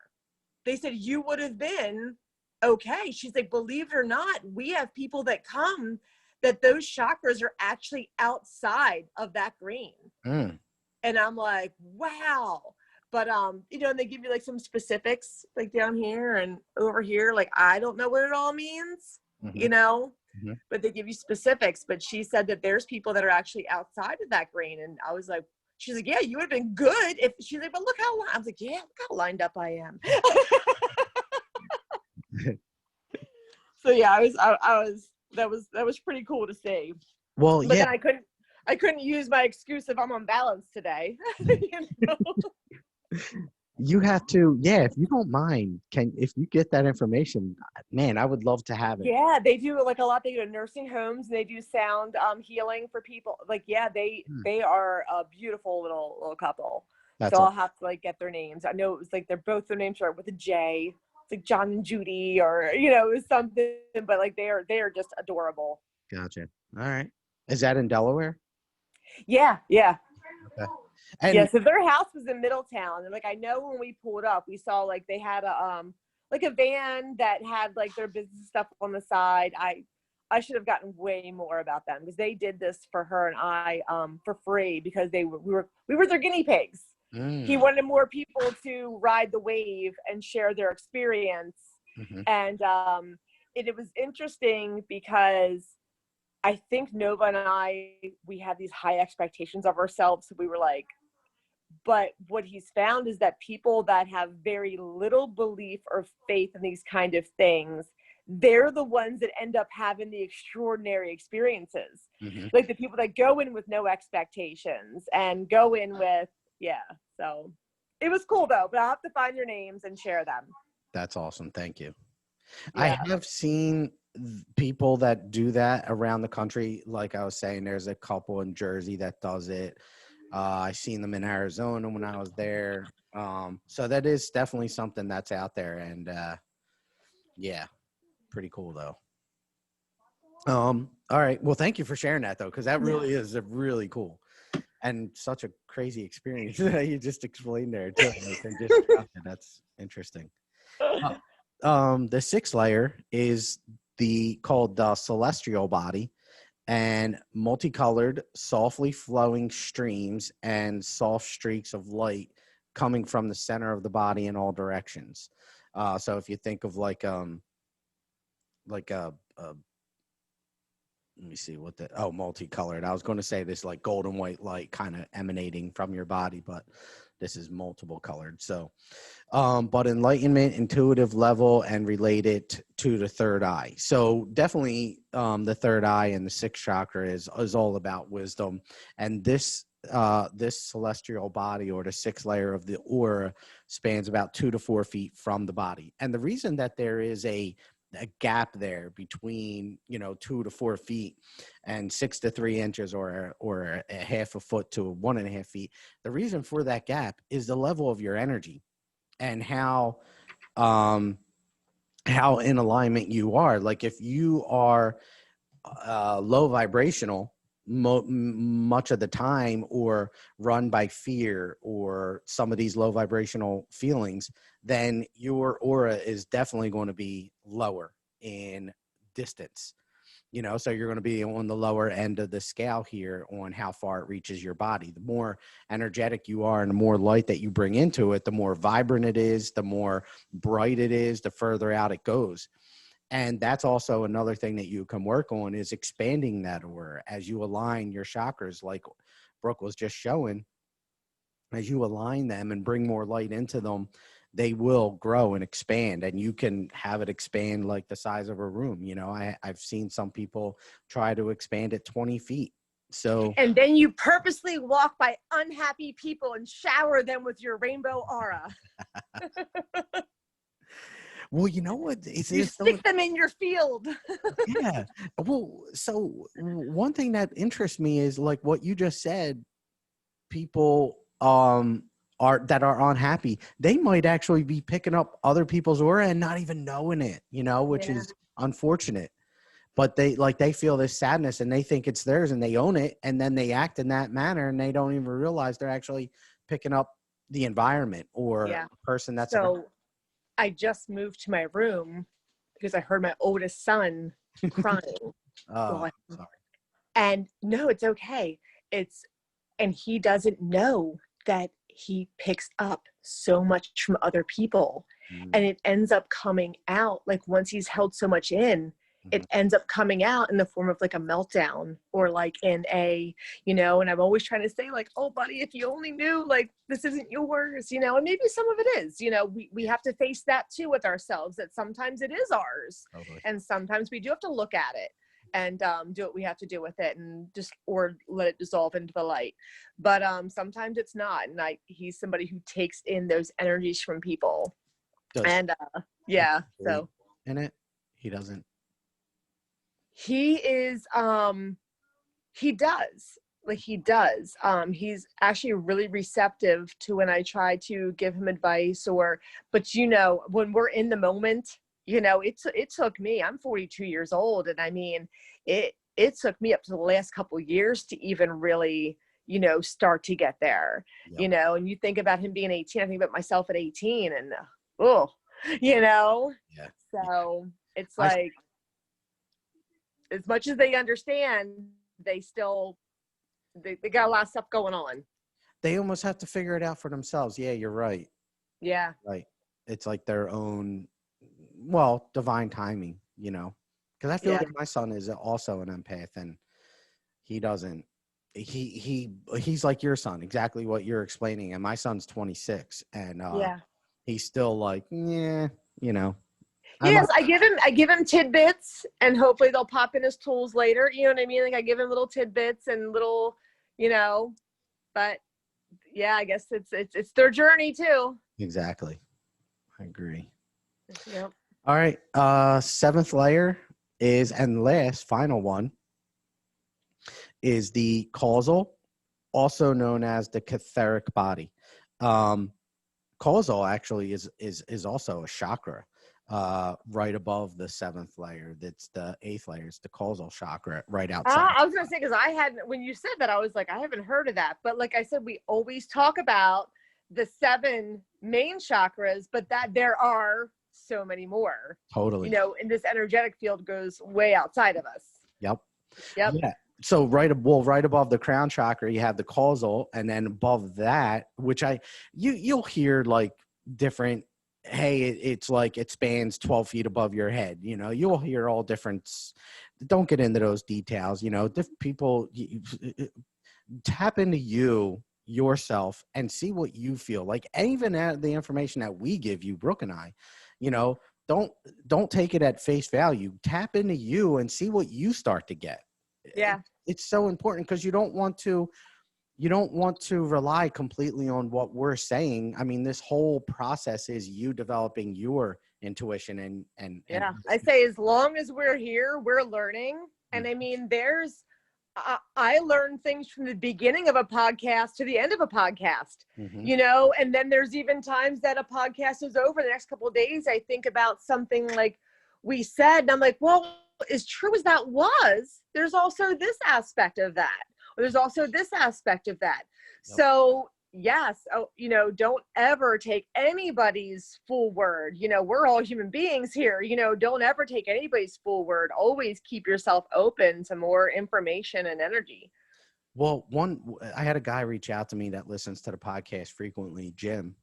Speaker 2: they said you would have been okay. She's like, believe it or not, we have people that come that those chakras are actually outside of that green. And I'm like, wow. But, and they give you like some specifics, like down here and over here. Like, I don't know what it all means, but they give you specifics. But she said that there's people that are actually outside of that green. And I was like, she's like, yeah, you would have been good if she's like, but look how, I was like, yeah, look how lined up I am. So yeah, that was pretty cool to see.
Speaker 1: Well,
Speaker 2: but then I couldn't use my excuse if I'm on balance today.
Speaker 1: You have to, if you don't mind, if you get that information, man, I would love to have it.
Speaker 2: Yeah, they do like a lot. They go to nursing homes and they do sound healing for people. Like, they are a beautiful little couple. That's so I'll have to like get their names. I know it was like their names are with a J. It's like John and Judy, or it was something. But like they are just adorable.
Speaker 1: Gotcha. All right. Is that in Delaware?
Speaker 2: Yeah.
Speaker 1: Okay. And
Speaker 2: so their house was in Middletown, and like I know when we pulled up, we saw like they had a van that had like their business stuff on the side. I should have gotten way more about them, because they did this for her and I for free, because we were their guinea pigs. He
Speaker 1: Mm.
Speaker 2: wanted more people to ride the wave and share their experience.
Speaker 1: Hmm.
Speaker 2: And it was interesting because I think Nova and we had these high expectations of ourselves. So we were like, but what he's found is that people that have very little belief or faith in these kind of things, they're the ones that end up having the extraordinary experiences.
Speaker 1: Hmm.
Speaker 2: Like the people that go in with no expectations and go in with, yeah. So it was cool though, but I'll have to find their names and share them.
Speaker 1: That's awesome. Thank you. I
Speaker 2: Yeah.
Speaker 1: have seen people that do that around the country. Like I was saying, there's a couple in Jersey that does it. I seen them in Arizona when I was there. So that is definitely something that's out there, and yeah, pretty cool though. All right. Well, thank you for sharing that though, because that really is a really cool and such a crazy experience that you just explained there too. Like they just dropped it. That's interesting. The sixth layer is called the celestial body, and multicolored, softly flowing streams and soft streaks of light coming from the center of the body in all directions. So if you think of like a let me see what multicolored. I was going to say this like golden white light kind of emanating from your body, but this is multiple colored. So but enlightenment, intuitive level, and related to the third eye. So definitely the third eye and the sixth chakra is all about wisdom. And this celestial body, or the sixth layer of the aura, spans about 2 to 4 feet from the body. And the reason that there is a gap there between 2 to 4 feet and 6 to 3 inches, or a half a foot to 1.5 feet, the reason for that gap is the level of your energy and um how in alignment you are. Like if you are low vibrational much of the time, or run by fear or some of these low vibrational feelings, then your aura is definitely going to be lower in distance. So you're going to be on the lower end of the scale here on how far it reaches your body. The more energetic you are and the more light that you bring into it, the more vibrant it is, the more bright it is, the further out it goes. And that's also another thing that you can work on, is expanding that aura as you align your chakras, like Brooke was just showing. As you align them and bring more light into them, they will grow and expand, and you can have it expand like the size of a room. I've seen some people try to expand it 20 feet. So,
Speaker 2: And then you purposely walk by unhappy people and shower them with your rainbow aura.
Speaker 1: well, you know what?
Speaker 2: You stick them in your field.
Speaker 1: Yeah. Well, so one thing that interests me is like what you just said. People are unhappy, they might actually be picking up other people's aura and not even knowing it, which
Speaker 2: Yeah.
Speaker 1: is unfortunate. But they feel this sadness and they think it's theirs and they own it, and then they act in that manner and they don't even realize they're actually picking up the environment or
Speaker 2: Yeah.
Speaker 1: the person that's
Speaker 2: So I just moved to my room because I heard my oldest son crying.
Speaker 1: oh, sorry.
Speaker 2: And no, it's okay. And he doesn't know that he picks up so much from other people. And it ends up coming out, like once he's held so much in, it ends up coming out in the form of like a meltdown, or like in and I'm always trying to say like, oh buddy, if you only knew, like, this isn't yours, and maybe some of it is, we have to face that too with ourselves, that sometimes it is ours.
Speaker 1: Totally.
Speaker 2: And sometimes we do have to look at it and do what we have to do with it, and just, or let it dissolve into the light. But sometimes it's not. And he's somebody who takes in those energies from people. And yeah, so
Speaker 1: in it, he doesn't.
Speaker 2: he is he does. Like he does. He's actually really receptive to when I try to give him advice, but when we're in the moment, it took me, I'm 42 years old. And I mean, it took me up to the last couple of years to even really, start to get there,
Speaker 1: Yep.
Speaker 2: and you think about him being 18, I think about myself at 18 and,
Speaker 1: Yeah.
Speaker 2: so it's like, as much as they understand, they still, they got a lot of stuff going on.
Speaker 1: they almost have to figure it out for themselves. Yeah, you're right.
Speaker 2: Yeah.
Speaker 1: Right. It's like their own, well, divine timing, you know, because I feel
Speaker 2: Yeah.
Speaker 1: like my son is also an empath, and he doesn't. He's like your son, exactly what you're explaining. And my son's 26, and
Speaker 2: Yeah.
Speaker 1: he's still like, yeah, you know. I'm
Speaker 2: Yes, I give him tidbits, and hopefully they'll pop in as tools later. You know what I mean? Like I give him little tidbits and little, you know, but yeah, I guess it's their journey too.
Speaker 1: exactly. I agree.
Speaker 2: Yep.
Speaker 1: All right. Seventh layer is, and last final one is the causal, also known as the catheric body. Um, Causal actually is also a chakra, right above the seventh layer. That's the eighth layer. It's the causal chakra right outside.
Speaker 2: I was gonna say, because I hadn't, when you said that, I was like, I haven't heard of that. But like I said, we always talk about the 7 main chakras, but that there are so many more.
Speaker 1: Totally.
Speaker 2: And this energetic field goes way outside of us.
Speaker 1: Yep.
Speaker 2: Yep.
Speaker 1: Yeah. So right above the crown chakra, you have the causal, and then above that, which you'll hear like different. Hey, it's like it spans 12 feet above your head. You know, you'll hear all different. Don't get into those details. You know, different people tap into yourself and see what you feel like. Even at the information that we give you, Brooke and I, you know, don't take it at face value. Tap into you and see what you start to get.
Speaker 2: Yeah.
Speaker 1: It's so important, because you don't want to rely completely on what we're saying. I mean, this whole process is you developing your intuition and
Speaker 2: Yeah. I say, as long as we're here, we're learning. And I
Speaker 1: Mhm.
Speaker 2: mean, I learn things from the beginning of a podcast to the end of a podcast,
Speaker 1: Mhm.
Speaker 2: and then there's even times that a podcast is over the next couple of days. I think about something like we said, and I'm like, well, as true as that was, there's also this aspect of that. Or there's also this aspect of that.
Speaker 1: Yep.
Speaker 2: So yes, don't ever take anybody's full word. We're all human beings here. Don't ever take anybody's full word. Always keep yourself open to more information and energy.
Speaker 1: Well, I had a guy reach out to me that listens to the podcast frequently, Jim.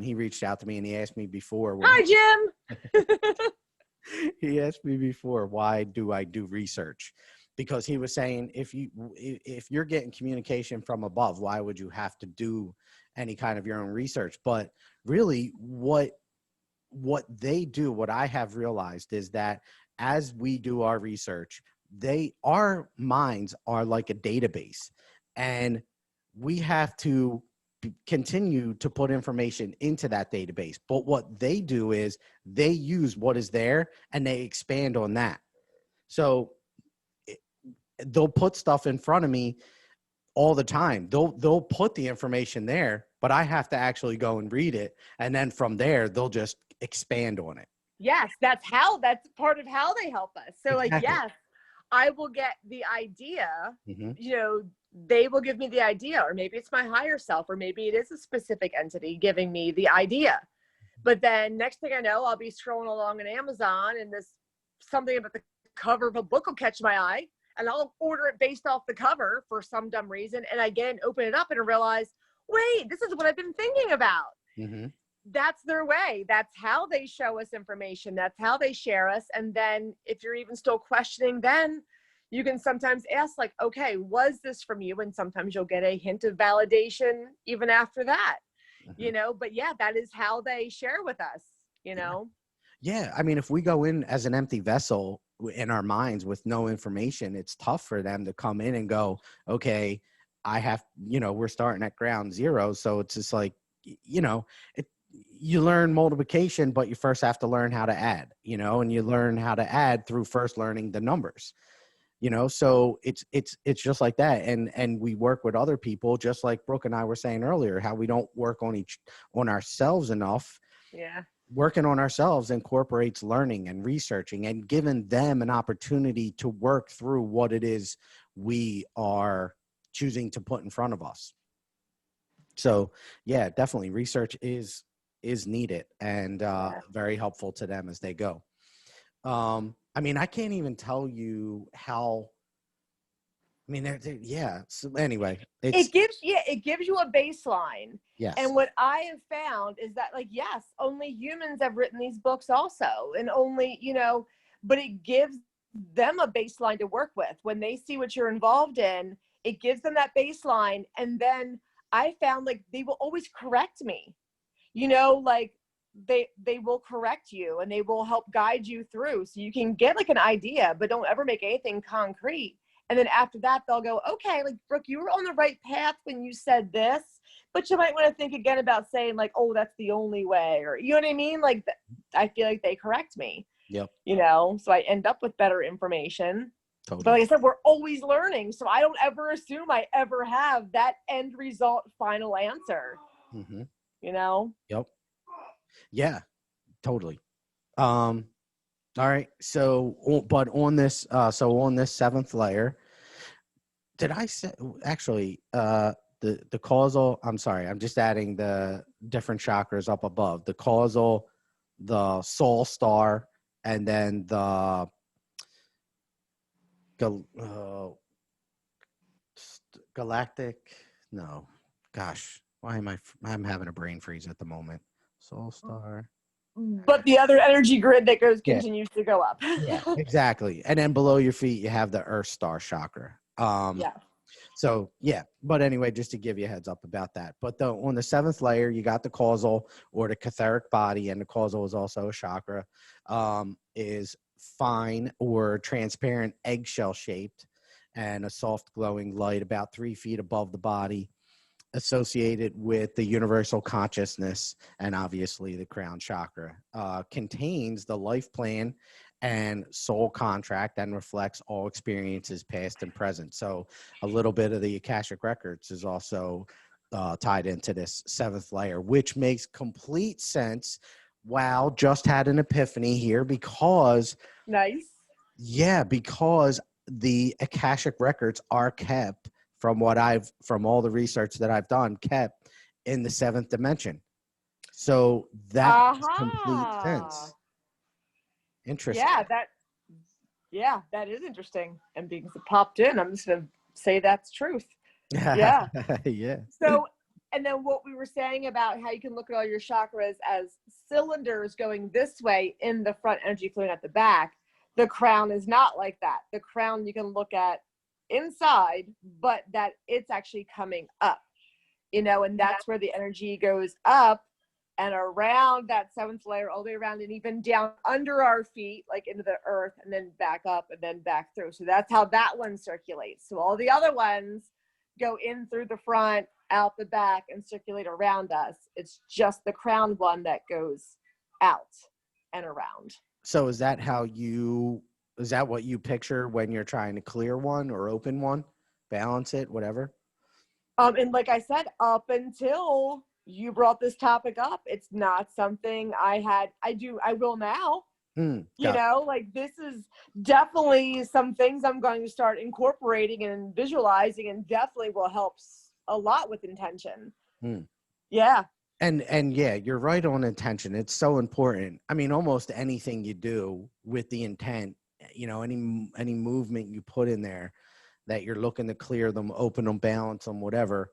Speaker 1: He reached out to me and he asked me before.
Speaker 2: Hi, Jim.
Speaker 1: He asked me before, why do I do research? Because he was saying, if you're getting communication from above, why would you have to do any kind of your own research? But really, what they do, what I have realized, is that as we do our research, our minds are like a database, and we have to continue to put information into that database. But what they do is they use what is there and they expand on that. So they'll put stuff in front of me all the time. They'll put the information there, but I have to actually go and read it, and then from there they'll just expand on it.
Speaker 2: Yes, that's part of how they help us. So like,
Speaker 1: Exactly.
Speaker 2: yes, I will get the idea,
Speaker 1: Mm-hmm.
Speaker 2: They will give me the idea, or maybe it's my higher self, or maybe it is a specific entity giving me the idea. But then next thing I know, I'll be scrolling along on Amazon, and something about the cover of a book will catch my eye, and I'll order it based off the cover for some dumb reason. And again, open it up and realize, wait, this is what I've been thinking about.
Speaker 1: Mm-hmm.
Speaker 2: That's their way. That's how they show us information. That's how they share us. And then if you're even still questioning, then you can sometimes ask, like, okay, was this from you? And sometimes you'll get a hint of validation even after that,
Speaker 1: Mm-hmm.
Speaker 2: but yeah, that is how they share with us,
Speaker 1: Yeah. I mean, if we go in as an empty vessel in our minds with no information, it's tough for them to come in and go, okay, we're starting at ground zero. So it's just like, you learn multiplication, but you first have to learn how to add, and you learn how to add through first learning the numbers. So it's just like that. And we work with other people, just like Brooke and I were saying earlier, how we don't work on ourselves enough.
Speaker 2: Yeah.
Speaker 1: Working on ourselves incorporates learning and researching and giving them an opportunity to work through what it is we are choosing to put in front of us. So yeah, definitely research is needed and very helpful to them as they go. I mean, I can't even tell you how I mean, yeah. So anyway,
Speaker 2: It gives you a baseline.
Speaker 1: yes.
Speaker 2: And what I have found is that, like, yes, only humans have written these books also, and only, but it gives them a baseline to work with. When they see what you're involved in, it gives them that baseline. And then I found, like, they will always correct me, like they will correct you and they will help guide you through, so you can get like an idea, but don't ever make anything concrete. And then after that, they'll go, okay, like, Brooke, you were on the right path when you said this, but you might want to think again about saying, like, oh, that's the only way, or, you know what I mean? Like, I feel like they correct me.
Speaker 1: Yep.
Speaker 2: So I end up with better information.
Speaker 1: Totally.
Speaker 2: But like I said, we're always learning, so I don't ever assume I ever have that end result final answer.
Speaker 1: Mm-hmm.
Speaker 2: Yep.
Speaker 1: Yeah, totally. All right. So, but on this, on this seventh layer, did I say actually, the causal, I'm sorry, I'm just adding the different chakras up above, the causal, the soul star, and then the galactic, no, gosh, I'm having a brain freeze at the moment. Soul star.
Speaker 2: But the other energy grid that
Speaker 1: Yeah.
Speaker 2: continues to go up.
Speaker 1: Yeah, exactly. And then below your feet, you have the Earth Star chakra.
Speaker 2: Yeah.
Speaker 1: So yeah, but anyway, just to give you a heads up about that. But on the seventh layer, you got the causal or the catheric body, and the causal is also a chakra. Is fine or transparent, eggshell shaped, and a soft glowing light about 3 feet above the body, associated with the universal consciousness, and obviously the crown chakra. Contains the life plan and soul contract, and reflects all experiences past and present. So a little bit of the Akashic records is also tied into this seventh layer, which makes complete sense. Wow, just had an epiphany here, because
Speaker 2: Nice.
Speaker 1: because the Akashic records are kept, from all the research that I've done, kept in the seventh dimension. So that makes complete sense. Interesting.
Speaker 2: Yeah, that is interesting. And because it popped in, I'm just going to say that's truth. Yeah.
Speaker 1: Yeah.
Speaker 2: So, and then what we were saying about how you can look at all your chakras as cylinders going this way in the front, energy flowing at the back. The crown is not like that. The crown you can look at inside, but that it's actually coming up, and that's where the energy goes up and around that seventh layer, all the way around, and even down under our feet, like into the earth, and then back up and then back through. So that's how that one circulates. So all the other ones go in through the front, out the back, and circulate around us. It's just the crown one that goes out and around.
Speaker 1: So is that what you picture when you're trying to clear one or open one, balance it, whatever?
Speaker 2: And like I said, up until you brought this topic up, it's not something I will now. Like, this is definitely some things I'm going to start incorporating and visualizing, and definitely will help a lot with intention. Yeah.
Speaker 1: And yeah, you're right on intention. It's so important. I mean, almost anything you do with the intent, any movement you put in there that you're looking to clear them, open them, balance them, whatever,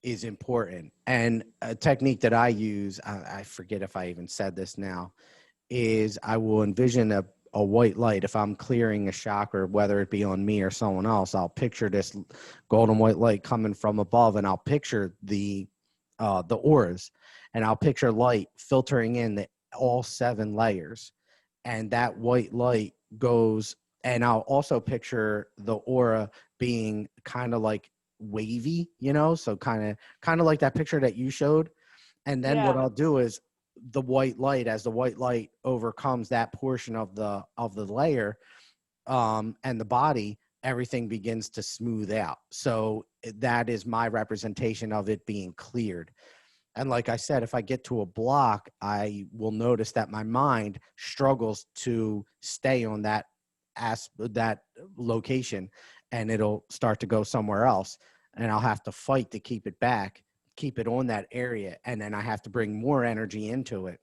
Speaker 1: is important. And a technique that I use, I forget if I even said this now, is I will envision a white light. If I'm clearing a chakra, whether it be on me or someone else, I'll picture this golden white light coming from above, and I'll picture the auras, and I'll picture light filtering in all 7 layers, and that white light goes, and I'll also picture the aura being kind of like wavy, so kind of like that picture that you showed. And then what I'll do is, the white light, as the white light overcomes that portion of the layer, and the body, everything begins to smooth out. So that is my representation of it being cleared. And like I said, if I get to a block, I will notice that my mind struggles to stay on that location, and it'll start to go somewhere else, and I'll have to fight to keep it back, keep it on that area, and then I have to bring more energy into it.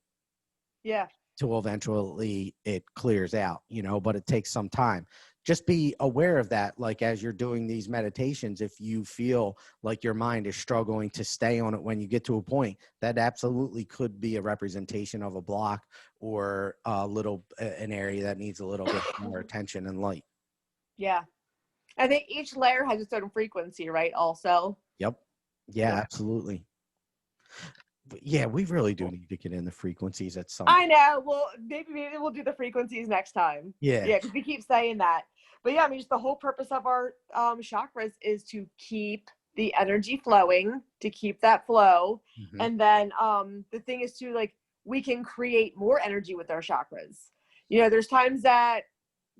Speaker 2: Yeah.
Speaker 1: To eventually it clears out, but it takes some time. just be aware of that. Like as you're doing these meditations, if you feel like your mind is struggling to stay on it when you get to a point, that absolutely could be a representation of a block or an area that needs a little bit more attention and light.
Speaker 2: Yeah. I think each layer has its own frequency, right? Also.
Speaker 1: Yep. Yeah. Absolutely. But yeah, we really do need to get in the frequencies at some point.
Speaker 2: I know. Well, maybe we'll do the frequencies next time.
Speaker 1: Yeah.
Speaker 2: Yeah, because we keep saying that. But yeah, I mean, just the whole purpose of our chakras is to keep the energy flowing, to keep that flow.
Speaker 1: Mm-hmm.
Speaker 2: And then the thing is to, like, we can create more energy with our chakras. You know, there's times that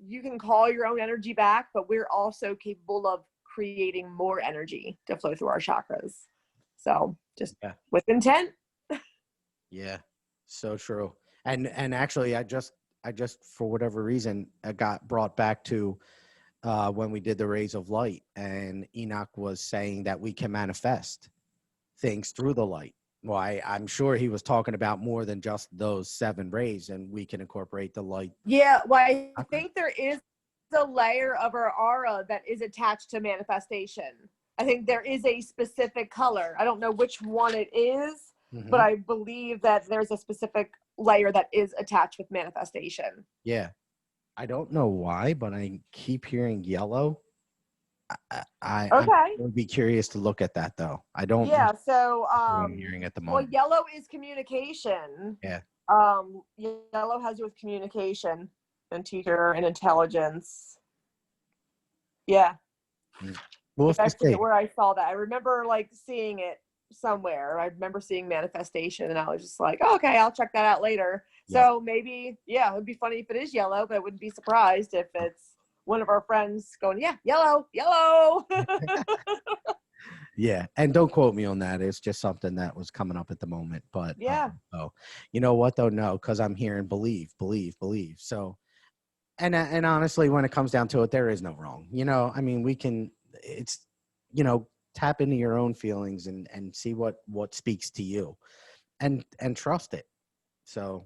Speaker 2: you can call your own energy back, but we're also capable of creating more energy to flow through our chakras. So just with intent.
Speaker 1: Yeah, so true. And actually, I just for whatever reason, I got brought back to when we did the rays of light, and Enoch was saying that we can manifest things through the light. Well, I'm sure he was talking about more than just those 7 rays, and we can incorporate the light.
Speaker 2: Yeah, well, I think there is a layer of our aura that is attached to manifestation. I think there is a specific color. I don't know which one it is, but I believe that there's a specific layer that is attached with manifestation.
Speaker 1: Yeah. I don't know why, but I keep hearing yellow. I would be curious to look at that, though. I don't.
Speaker 2: Yeah. So,
Speaker 1: what I'm hearing at the moment.
Speaker 2: well, yellow is communication.
Speaker 1: Yeah.
Speaker 2: Yellow has to do with communication and teacher and intelligence. Yeah.
Speaker 1: Well,
Speaker 2: I forget where I saw that. I remember like seeing it somewhere. I remember seeing manifestation, and I was just like, oh, okay, I'll check that out later. Yeah. So maybe, yeah, it would be funny if it is yellow, but I wouldn't be surprised if it's one of our friends going, yeah, yellow.
Speaker 1: Yeah, and don't quote me on that. It's just something that was coming up at the moment. But
Speaker 2: yeah.
Speaker 1: Oh, you know what though? No, because I'm hearing believe. So, and honestly, when it comes down to it, there is no wrong. You know, I mean, it's, you know, tap into your own feelings and see what speaks to you, and trust it. So,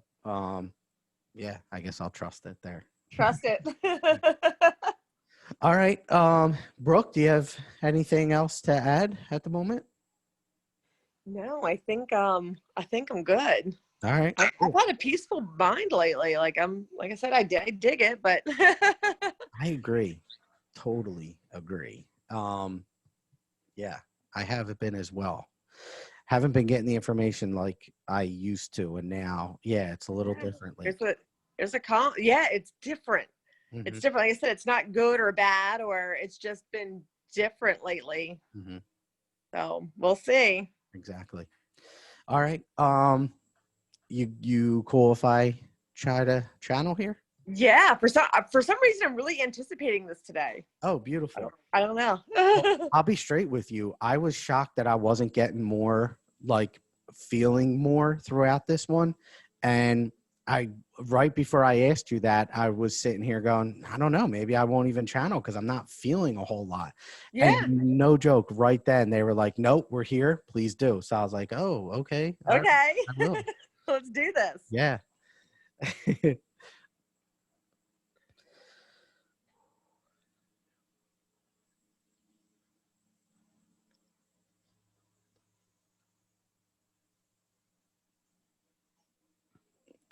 Speaker 1: yeah, I guess I'll trust it there.
Speaker 2: Trust it.
Speaker 1: All right. Brooke, do you have anything else to add at the moment?
Speaker 2: No, I think I'm good.
Speaker 1: All right.
Speaker 2: I've had a peaceful mind lately. Like I said, I dig it, but
Speaker 1: I agree. Totally agree. Yeah, I haven't been as well. Haven't been getting the information like I used to, and now, yeah, it's a little differently.
Speaker 2: It's different. Mm-hmm. It's different. Like I said, it's not good or bad, or it's just been different lately. Mm-hmm. So we'll see.
Speaker 1: Exactly. All right. You cool if I try to channel here?
Speaker 2: Yeah. For some reason, I'm really anticipating this today.
Speaker 1: Oh, beautiful.
Speaker 2: I don't know.
Speaker 1: Well, I'll be straight with you. I was shocked that I wasn't getting more, like, feeling more throughout this one, and right before I asked you that, I was sitting here going, I don't know, maybe I won't even channel because I'm not feeling a whole lot. Yeah. And no joke, right then they were like, nope, we're here, please do. So I was like, oh, okay.
Speaker 2: Okay. Right. Let's do this.
Speaker 1: Yeah.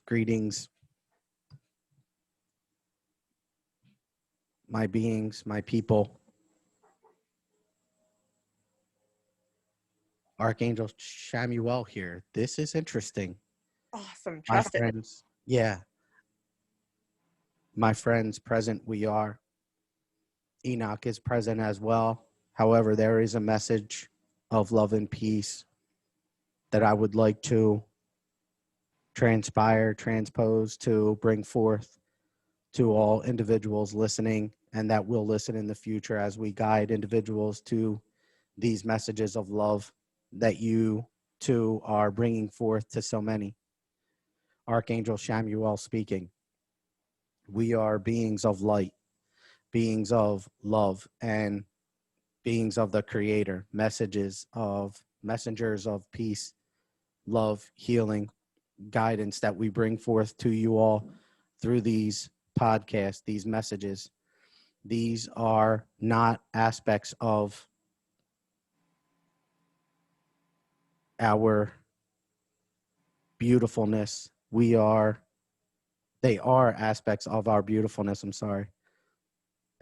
Speaker 1: Greetings, my beings, my people. Arch Angel Chamuel here. This is interesting.
Speaker 2: Awesome.
Speaker 1: My friends, yeah. My friends, present we are. Enoch is present as well. However, there is a message of love and peace that I would like to transpose, to bring forth to all individuals listening, and that will listen in the future as we guide individuals to these messages of love that you two are bringing forth to so many. Archangel Chamuel speaking. We are beings of light, beings of love, and beings of the Creator, messengers of peace, love, healing, guidance that we bring forth to you all through these podcasts, these messages These are not aspects of our beautifulness. They are aspects of our beautifulness. I'm sorry.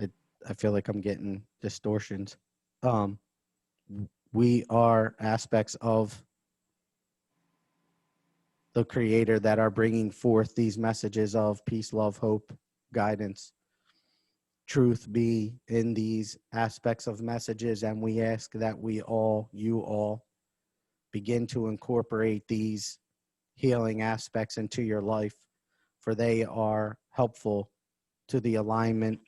Speaker 1: I, I feel like I'm getting distortions. Um, we are aspects of the creator that are bringing forth these messages of peace, love, hope, guidance, truth be in these aspects of messages. And we ask that you all, begin to incorporate these healing aspects into your life, for they are helpful to the alignment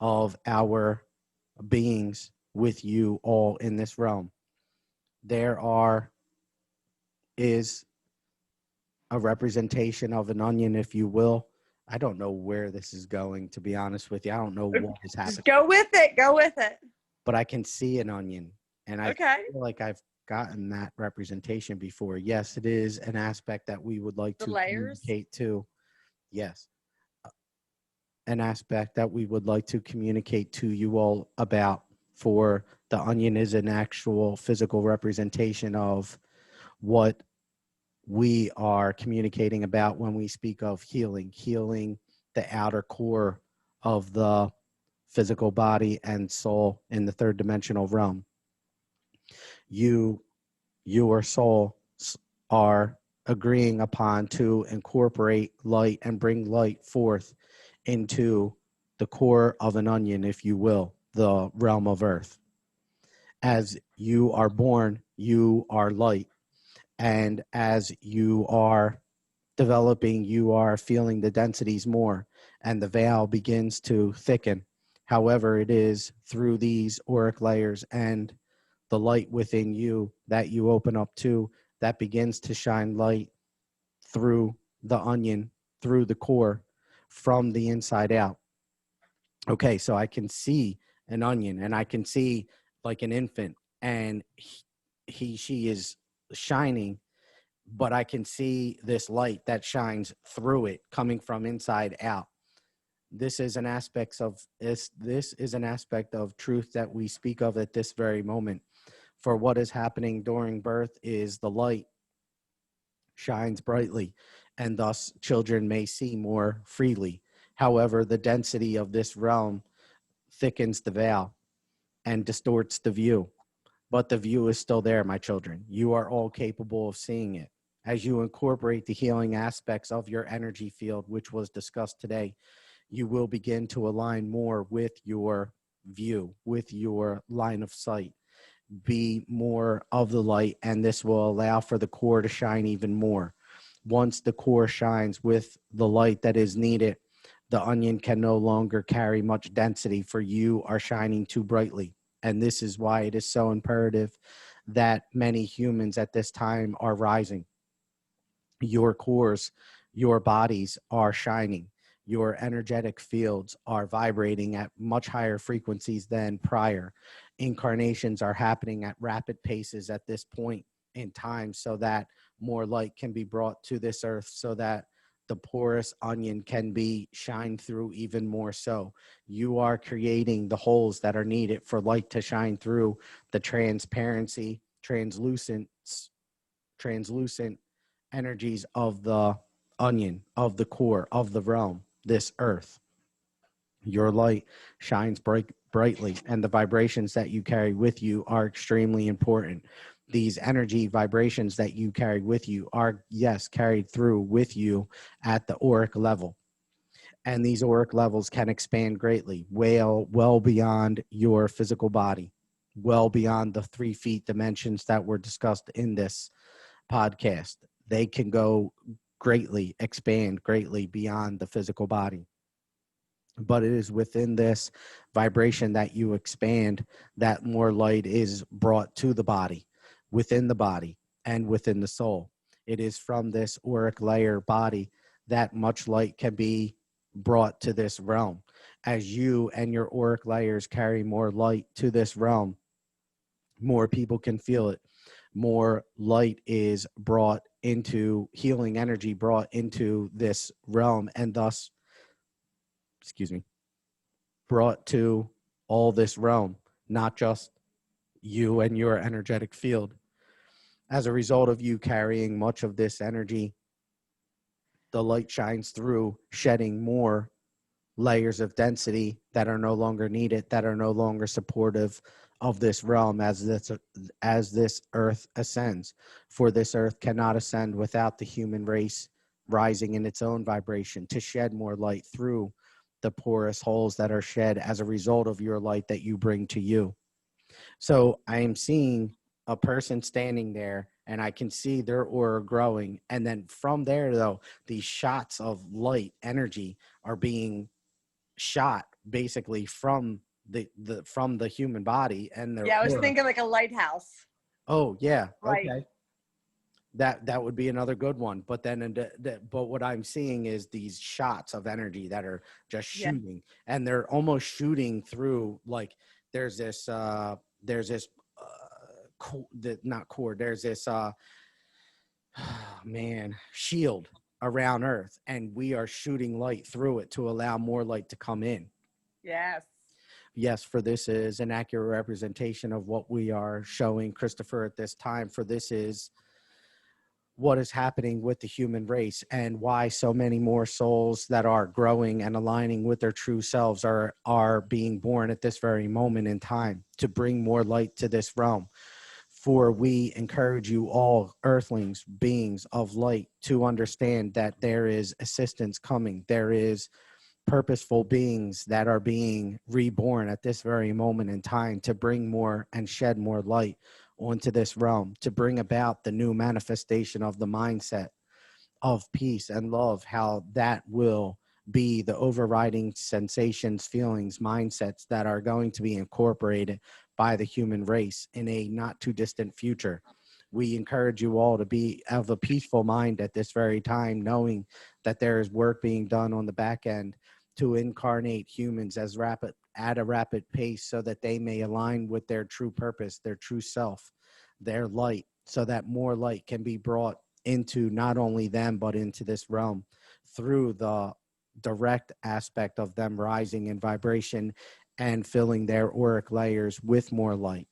Speaker 1: of our beings with you all in this realm. There is a representation of an onion, if you will. I don't know where this is going, to be honest with you. I don't know what is happening.
Speaker 2: Just go with it. Go with it.
Speaker 1: But I can see an onion, and I
Speaker 2: Okay.
Speaker 1: feel like I've gotten that representation before. Yes, it is an aspect that we would like
Speaker 2: The
Speaker 1: to
Speaker 2: layers.
Speaker 1: communicate to. Yes. An aspect that we would like to communicate to you all about, for the onion is an actual physical representation of what we are communicating about when we speak of healing the outer core of the physical body and soul in the third dimensional realm. Your soul are agreeing upon to incorporate light and bring light forth into the core of an onion, if you will, the realm of earth. As you are born, you are light. And as you are developing, you are feeling the densities more, and the veil begins to thicken. However, it is through these auric layers and the light within you that you open up to, that begins to shine light through the onion, through the core, from the inside out. Okay, so I can see an onion, and I can see like an infant, and she is shining, but I can see this light that shines through it, coming from inside out. This is an aspect of this is an aspect of truth that we speak of at this very moment. For what is happening during birth is the light shines brightly, and thus children may see more freely. However, the density of this realm thickens the veil and distorts the view. But the view is still there, my children. You are all capable of seeing it. As you incorporate the healing aspects of your energy field, which was discussed today, you will begin to align more with your view, with your line of sight. Be more of the light, and this will allow for the core to shine even more. Once the core shines with the light that is needed, the onion can no longer carry much density, for you are shining too brightly. And this is why it is so imperative that many humans at this time are rising. Your cores, your bodies are shining. Your energetic fields are vibrating at much higher frequencies than prior. Incarnations are happening at rapid paces at this point in time, so that more light can be brought to this earth, so that the porous onion can be shined through even more so. You are creating the holes that are needed for light to shine through, the transparency, translucent energies of the onion, of the core, of the realm, this earth. Your light shines brightly, and the vibrations that you carry with you are extremely important. These energy vibrations that you carry with you are, yes, carried through with you at the auric level. And these auric levels can expand greatly, well beyond your physical body, well beyond the 3 feet dimensions that were discussed in this podcast. They can go greatly, expand greatly beyond the physical body. But it is within this vibration that you expand that more light is brought to the body, within the body, and within the soul. It is from this auric layer body that much light can be brought to this realm. As you and your auric layers carry more light to this realm, more people can feel it. More light is brought into, healing energy brought into this realm, and thus, excuse me, brought to all this realm, not just you and your energetic field. As a result of you carrying much of this energy, the light shines through, shedding more layers of density that are no longer needed, that are no longer supportive of this realm as this earth ascends. For this earth cannot ascend without the human race rising in its own vibration to shed more light through the porous holes that are shed as a result of your light that you bring to you. So I am seeing a person standing there, and I can see their aura growing. And then from there, though, these shots of light energy are being shot basically from the human body and their
Speaker 2: Yeah, I was
Speaker 1: aura.
Speaker 2: thinking like a lighthouse.
Speaker 1: Oh yeah,
Speaker 2: Right.
Speaker 1: okay. That would be another good one. But then, but what I'm seeing is these shots of energy that are just
Speaker 2: Yeah.
Speaker 1: shooting, and they're almost shooting through. Like there's this, not cord. There's this, man, shield around Earth, and we are shooting light through it to allow more light to come in.
Speaker 2: Yes.
Speaker 1: Yes, for this is an accurate representation of what we are showing Christopher at this time. For this is what is happening with the human race, and why so many more souls that are growing and aligning with their true selves are being born at this very moment in time to bring more light to this realm. For we encourage you all, earthlings, beings of light, to understand that there is assistance coming. There is purposeful beings that are being reborn at this very moment in time to bring more and shed more light onto this realm, to bring about the new manifestation of the mindset of peace and love, how that will be the overriding sensations, feelings, mindsets that are going to be incorporated by the human race in a not too distant future. We encourage you all to be of a peaceful mind at this very time, knowing that there is work being done on the back end to incarnate humans at a rapid pace so that they may align with their true purpose, their true self, their light, so that more light can be brought into not only them, but into this realm through the direct aspect of them rising in vibration and filling their auric layers with more light,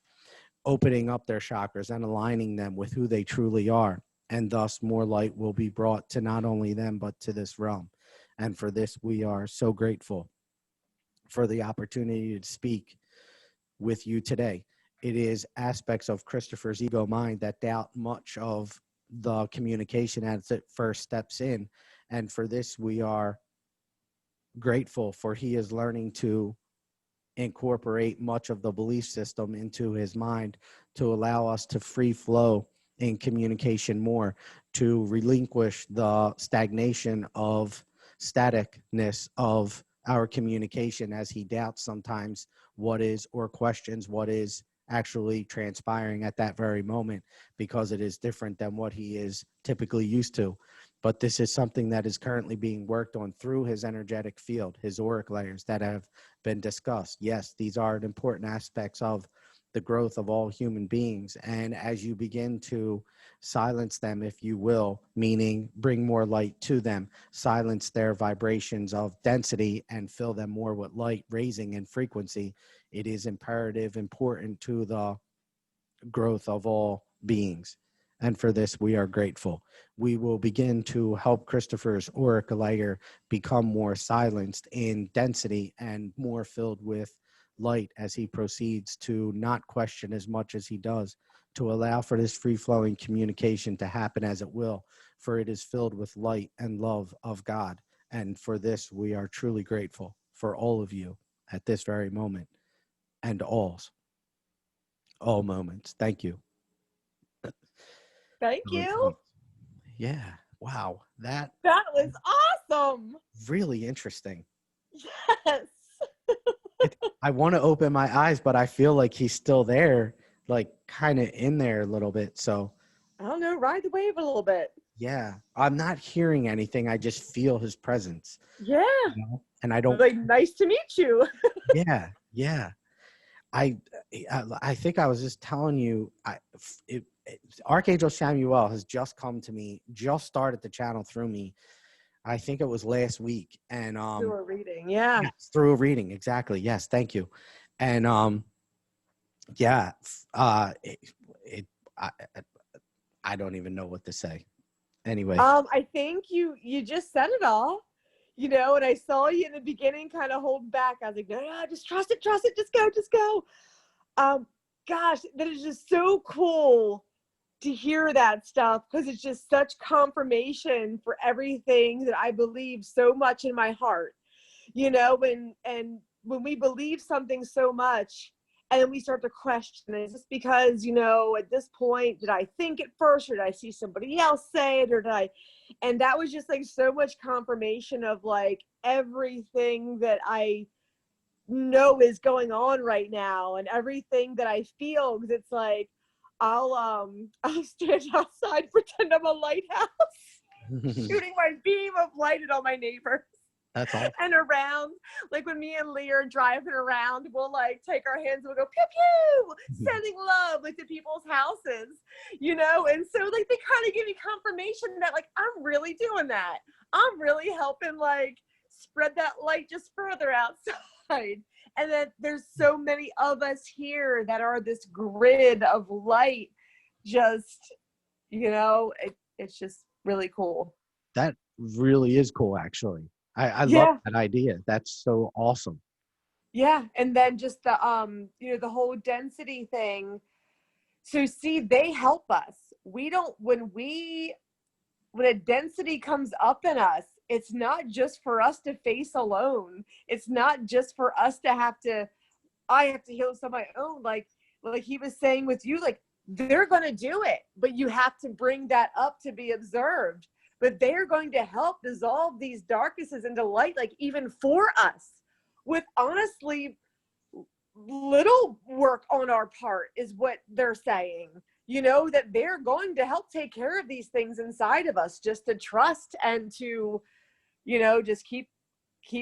Speaker 1: opening up their chakras and aligning them with who they truly are. And thus more light will be brought to not only them, but to this realm. And for this, we are so grateful for the opportunity to speak with you today. It is aspects of Christopher's ego mind that doubt much of the communication as it first steps in. And for this, we are grateful for he is learning to incorporate much of the belief system into his mind to allow us to free flow in communication more, to relinquish the stagnation of staticness of our communication as he doubts sometimes what is or questions what is actually transpiring at that very moment because it is different than what he is typically used to. But this is something that is currently being worked on through his energetic field, his auric layers that have been discussed. Yes, these are important aspects of the growth of all human beings. And as you begin to silence them, if you will, meaning bring more light to them, silence their vibrations of density and fill them more with light, raising in frequency, it is imperative, important to the growth of all beings. And for this, we are grateful. We will begin to help Christopher's auric layer become more silenced in density and more filled with light as he proceeds to not question as much as he does, to allow for this free-flowing communication to happen as it will, for it is filled with light and love of God. And for this, we are truly grateful for all of you at this very moment and all moments. Thank you.
Speaker 2: Thank you.
Speaker 1: Yeah. Wow. That
Speaker 2: That was awesome.
Speaker 1: really interesting.
Speaker 2: Yes.
Speaker 1: I want to open my eyes, but I feel like he's still there, like kind of in there a little bit. So
Speaker 2: I don't know, ride the wave a little bit.
Speaker 1: yeah, I'm not hearing anything. I just feel his presence,
Speaker 2: Yeah.
Speaker 1: you know? And I don't.
Speaker 2: Like, nice to meet you.
Speaker 1: Yeah. Yeah. I I think I was just telling you, Archangel Chamuel has just come to me, just started the channel through me I think it was last week. And
Speaker 2: Through a reading. Yeah.
Speaker 1: yes, through a reading. Exactly. Yes. Thank you. And yeah, it, it I, I don't even know what to say. Anyway.
Speaker 2: I think you just said it all, you know, and I saw you in the beginning kind of hold back. I was like, no, no, just trust it, just go. Gosh, that is just so cool to hear that stuff, because it's just such confirmation for everything that I believe so much in my heart, you know, and when we believe something so much and then we start to question, is this because, you know, at this point, did I think it first, or did I see somebody else say it, or did I, and that was just like so much confirmation of like everything that I know is going on right now and everything that I feel, because it's like I'll stand outside, pretend I'm a lighthouse, shooting my beam of light at all my neighbors.
Speaker 1: That's all.
Speaker 2: And around, like when me and Lee are driving around, we'll like take our hands and we'll go pew pew, sending love like to people's houses, you know. And so like they kind of give me confirmation that like I'm really doing that. I'm really helping like spread that light just further outside. And then there's so many of us here that are this grid of light. Just, you know, it's just really cool.
Speaker 1: That really is cool, actually. I love
Speaker 2: Yeah.
Speaker 1: that idea. That's so awesome.
Speaker 2: Yeah. And then just the you know, the whole density thing. So see, they help us. We don't, when a density comes up in us, it's not just for us to face alone. It's not just for us to have to, I have to heal this on my own. Like he was saying with you, like they're going to do it, but you have to bring that up to be observed. But they're going to help dissolve these darknesses into light, like even for us, with honestly little work on our part, is what they're saying. You know, that they're going to help take care of these things inside of us, just to trust and to, you know, just keep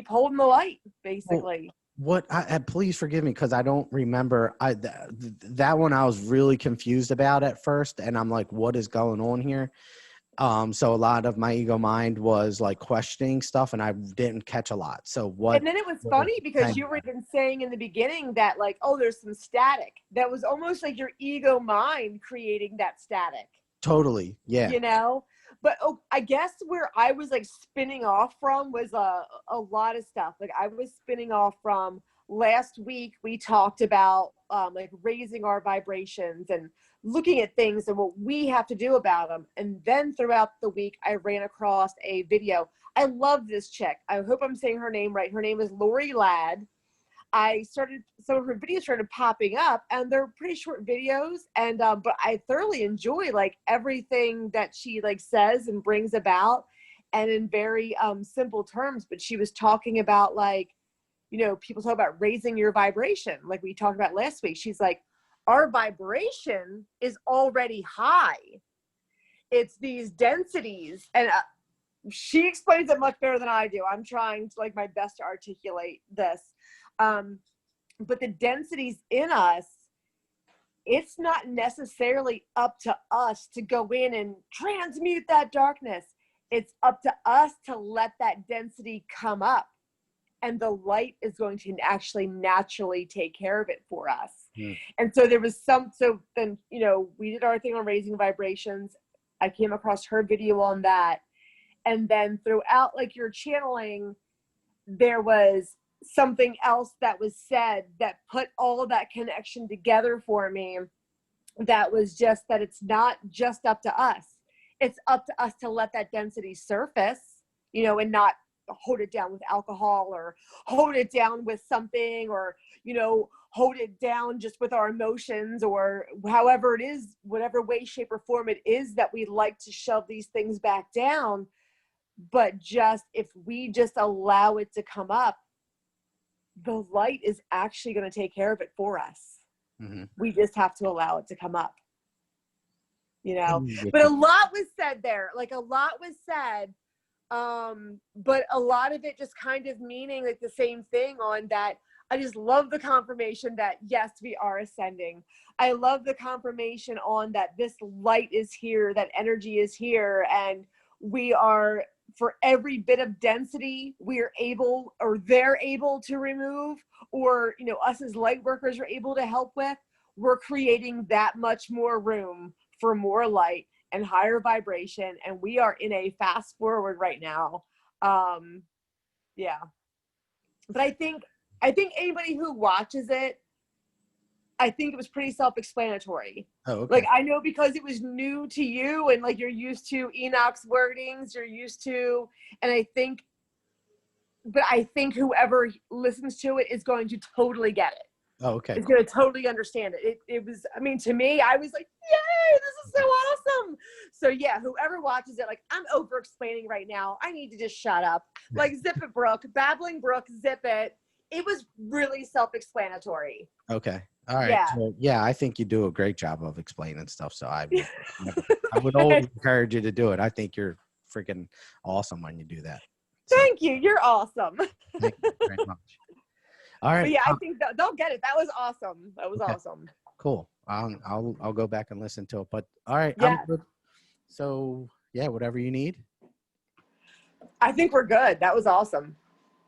Speaker 2: holding the light, basically.
Speaker 1: What please forgive me, because I don't remember. That one I was really confused about at first, and I'm like, what is going on here? So a lot of my ego mind was like questioning stuff, and I didn't catch a lot. So what?
Speaker 2: And then it was funny because you were even saying in the beginning that like, oh, there's some static. That was almost like your ego mind creating that static.
Speaker 1: Totally, yeah.
Speaker 2: You know? But I guess where I was like spinning off from was a lot of stuff. Like I was spinning off from last week. We talked about like raising our vibrations and looking at things and what we have to do about them. And then throughout the week, I ran across a video. I love this chick. I hope I'm saying her name right. Her name is Lori Ladd. I started, some of her videos started popping up, and they're pretty short videos, and but I thoroughly enjoy like everything that she like says and brings about, and in very simple terms. But she was talking about like, you know, people talk about raising your vibration, like we talked about last week. She's like, our vibration is already high. It's these densities, and she explains it much better than I do. I'm trying to like my best to articulate this. But the densities in us, it's not necessarily up to us to go in and transmute that darkness. It's up to us to let that density come up, and the light is going to actually naturally take care of it for us. And so there was so then, you know, we did our thing on raising vibrations. I came across her video on that. And then throughout like your channeling, there was something else that was said that put all that connection together for me. That was just that it's not just up to us. It's up to us to let that density surface, you know, and not hold it down with alcohol or hold it down with something, or, you know, hold it down just with our emotions, or however it is, whatever way, shape, or form it is that we like to shove these things back down. But just if we just allow it to come up, the light is actually going to take care of it for us. Mm-hmm. We just have to allow it to come up, you know. But a lot was said there, like a lot was said, but a lot of it just kind of meaning like the same thing on that. I just love the confirmation that yes, we are ascending. I love the confirmation on that this light is here, that energy is here, and we are for every bit of density we're able or they're able to remove, or, you know, us as light workers are able to help with, we're creating that much more room for more light and higher vibration. And we are in a fast forward right now. Yeah. But I think anybody who watches it, I think it was pretty self-explanatory.
Speaker 1: Oh, okay.
Speaker 2: Like, I know because it was new to you and like you're used to Enoch's wordings, you're used to, and I think whoever listens to it is going to totally get it.
Speaker 1: Oh, okay.
Speaker 2: It's going to totally understand it. It was, I mean, to me, I was like, yay, this is so awesome. So yeah, whoever watches it, like, I'm over explaining right now. I need to just shut up. Like, zip it, Brooke, babbling Brooke, zip it. It was really self-explanatory.
Speaker 1: Okay. All right.
Speaker 2: Yeah.
Speaker 1: So, yeah, I think you do a great job of explaining stuff. So I would always encourage you to do it. I think you're freaking awesome when you do that. So,
Speaker 2: Thank you. You're awesome.
Speaker 1: thank you very much. All right.
Speaker 2: But yeah, I think they'll get it. That was awesome. That was
Speaker 1: okay.
Speaker 2: awesome.
Speaker 1: Cool. I'll go back and listen to it. But all right.
Speaker 2: Yeah.
Speaker 1: I'm good. So yeah, whatever you need.
Speaker 2: I think we're good. That was awesome.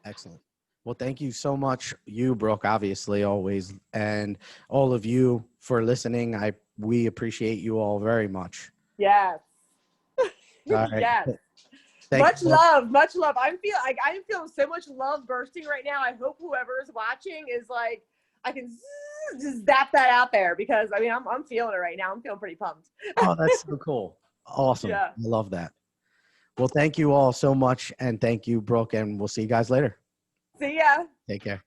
Speaker 1: Excellent. Well, thank you so much, you, Brooke, obviously, always, and all of you for listening. We appreciate you all very much.
Speaker 2: Yes.
Speaker 1: Right.
Speaker 2: Yes. Much love. I'm feeling so much love bursting right now. I hope whoever is watching is like, I can just zap that out there, because I mean, I'm feeling it right now. I'm feeling pretty pumped.
Speaker 1: Oh, that's so cool. Awesome.
Speaker 2: Yeah.
Speaker 1: I love that. Well, thank you all so much, and thank you, Brooke, and we'll see you guys later.
Speaker 2: See ya.
Speaker 1: Take care.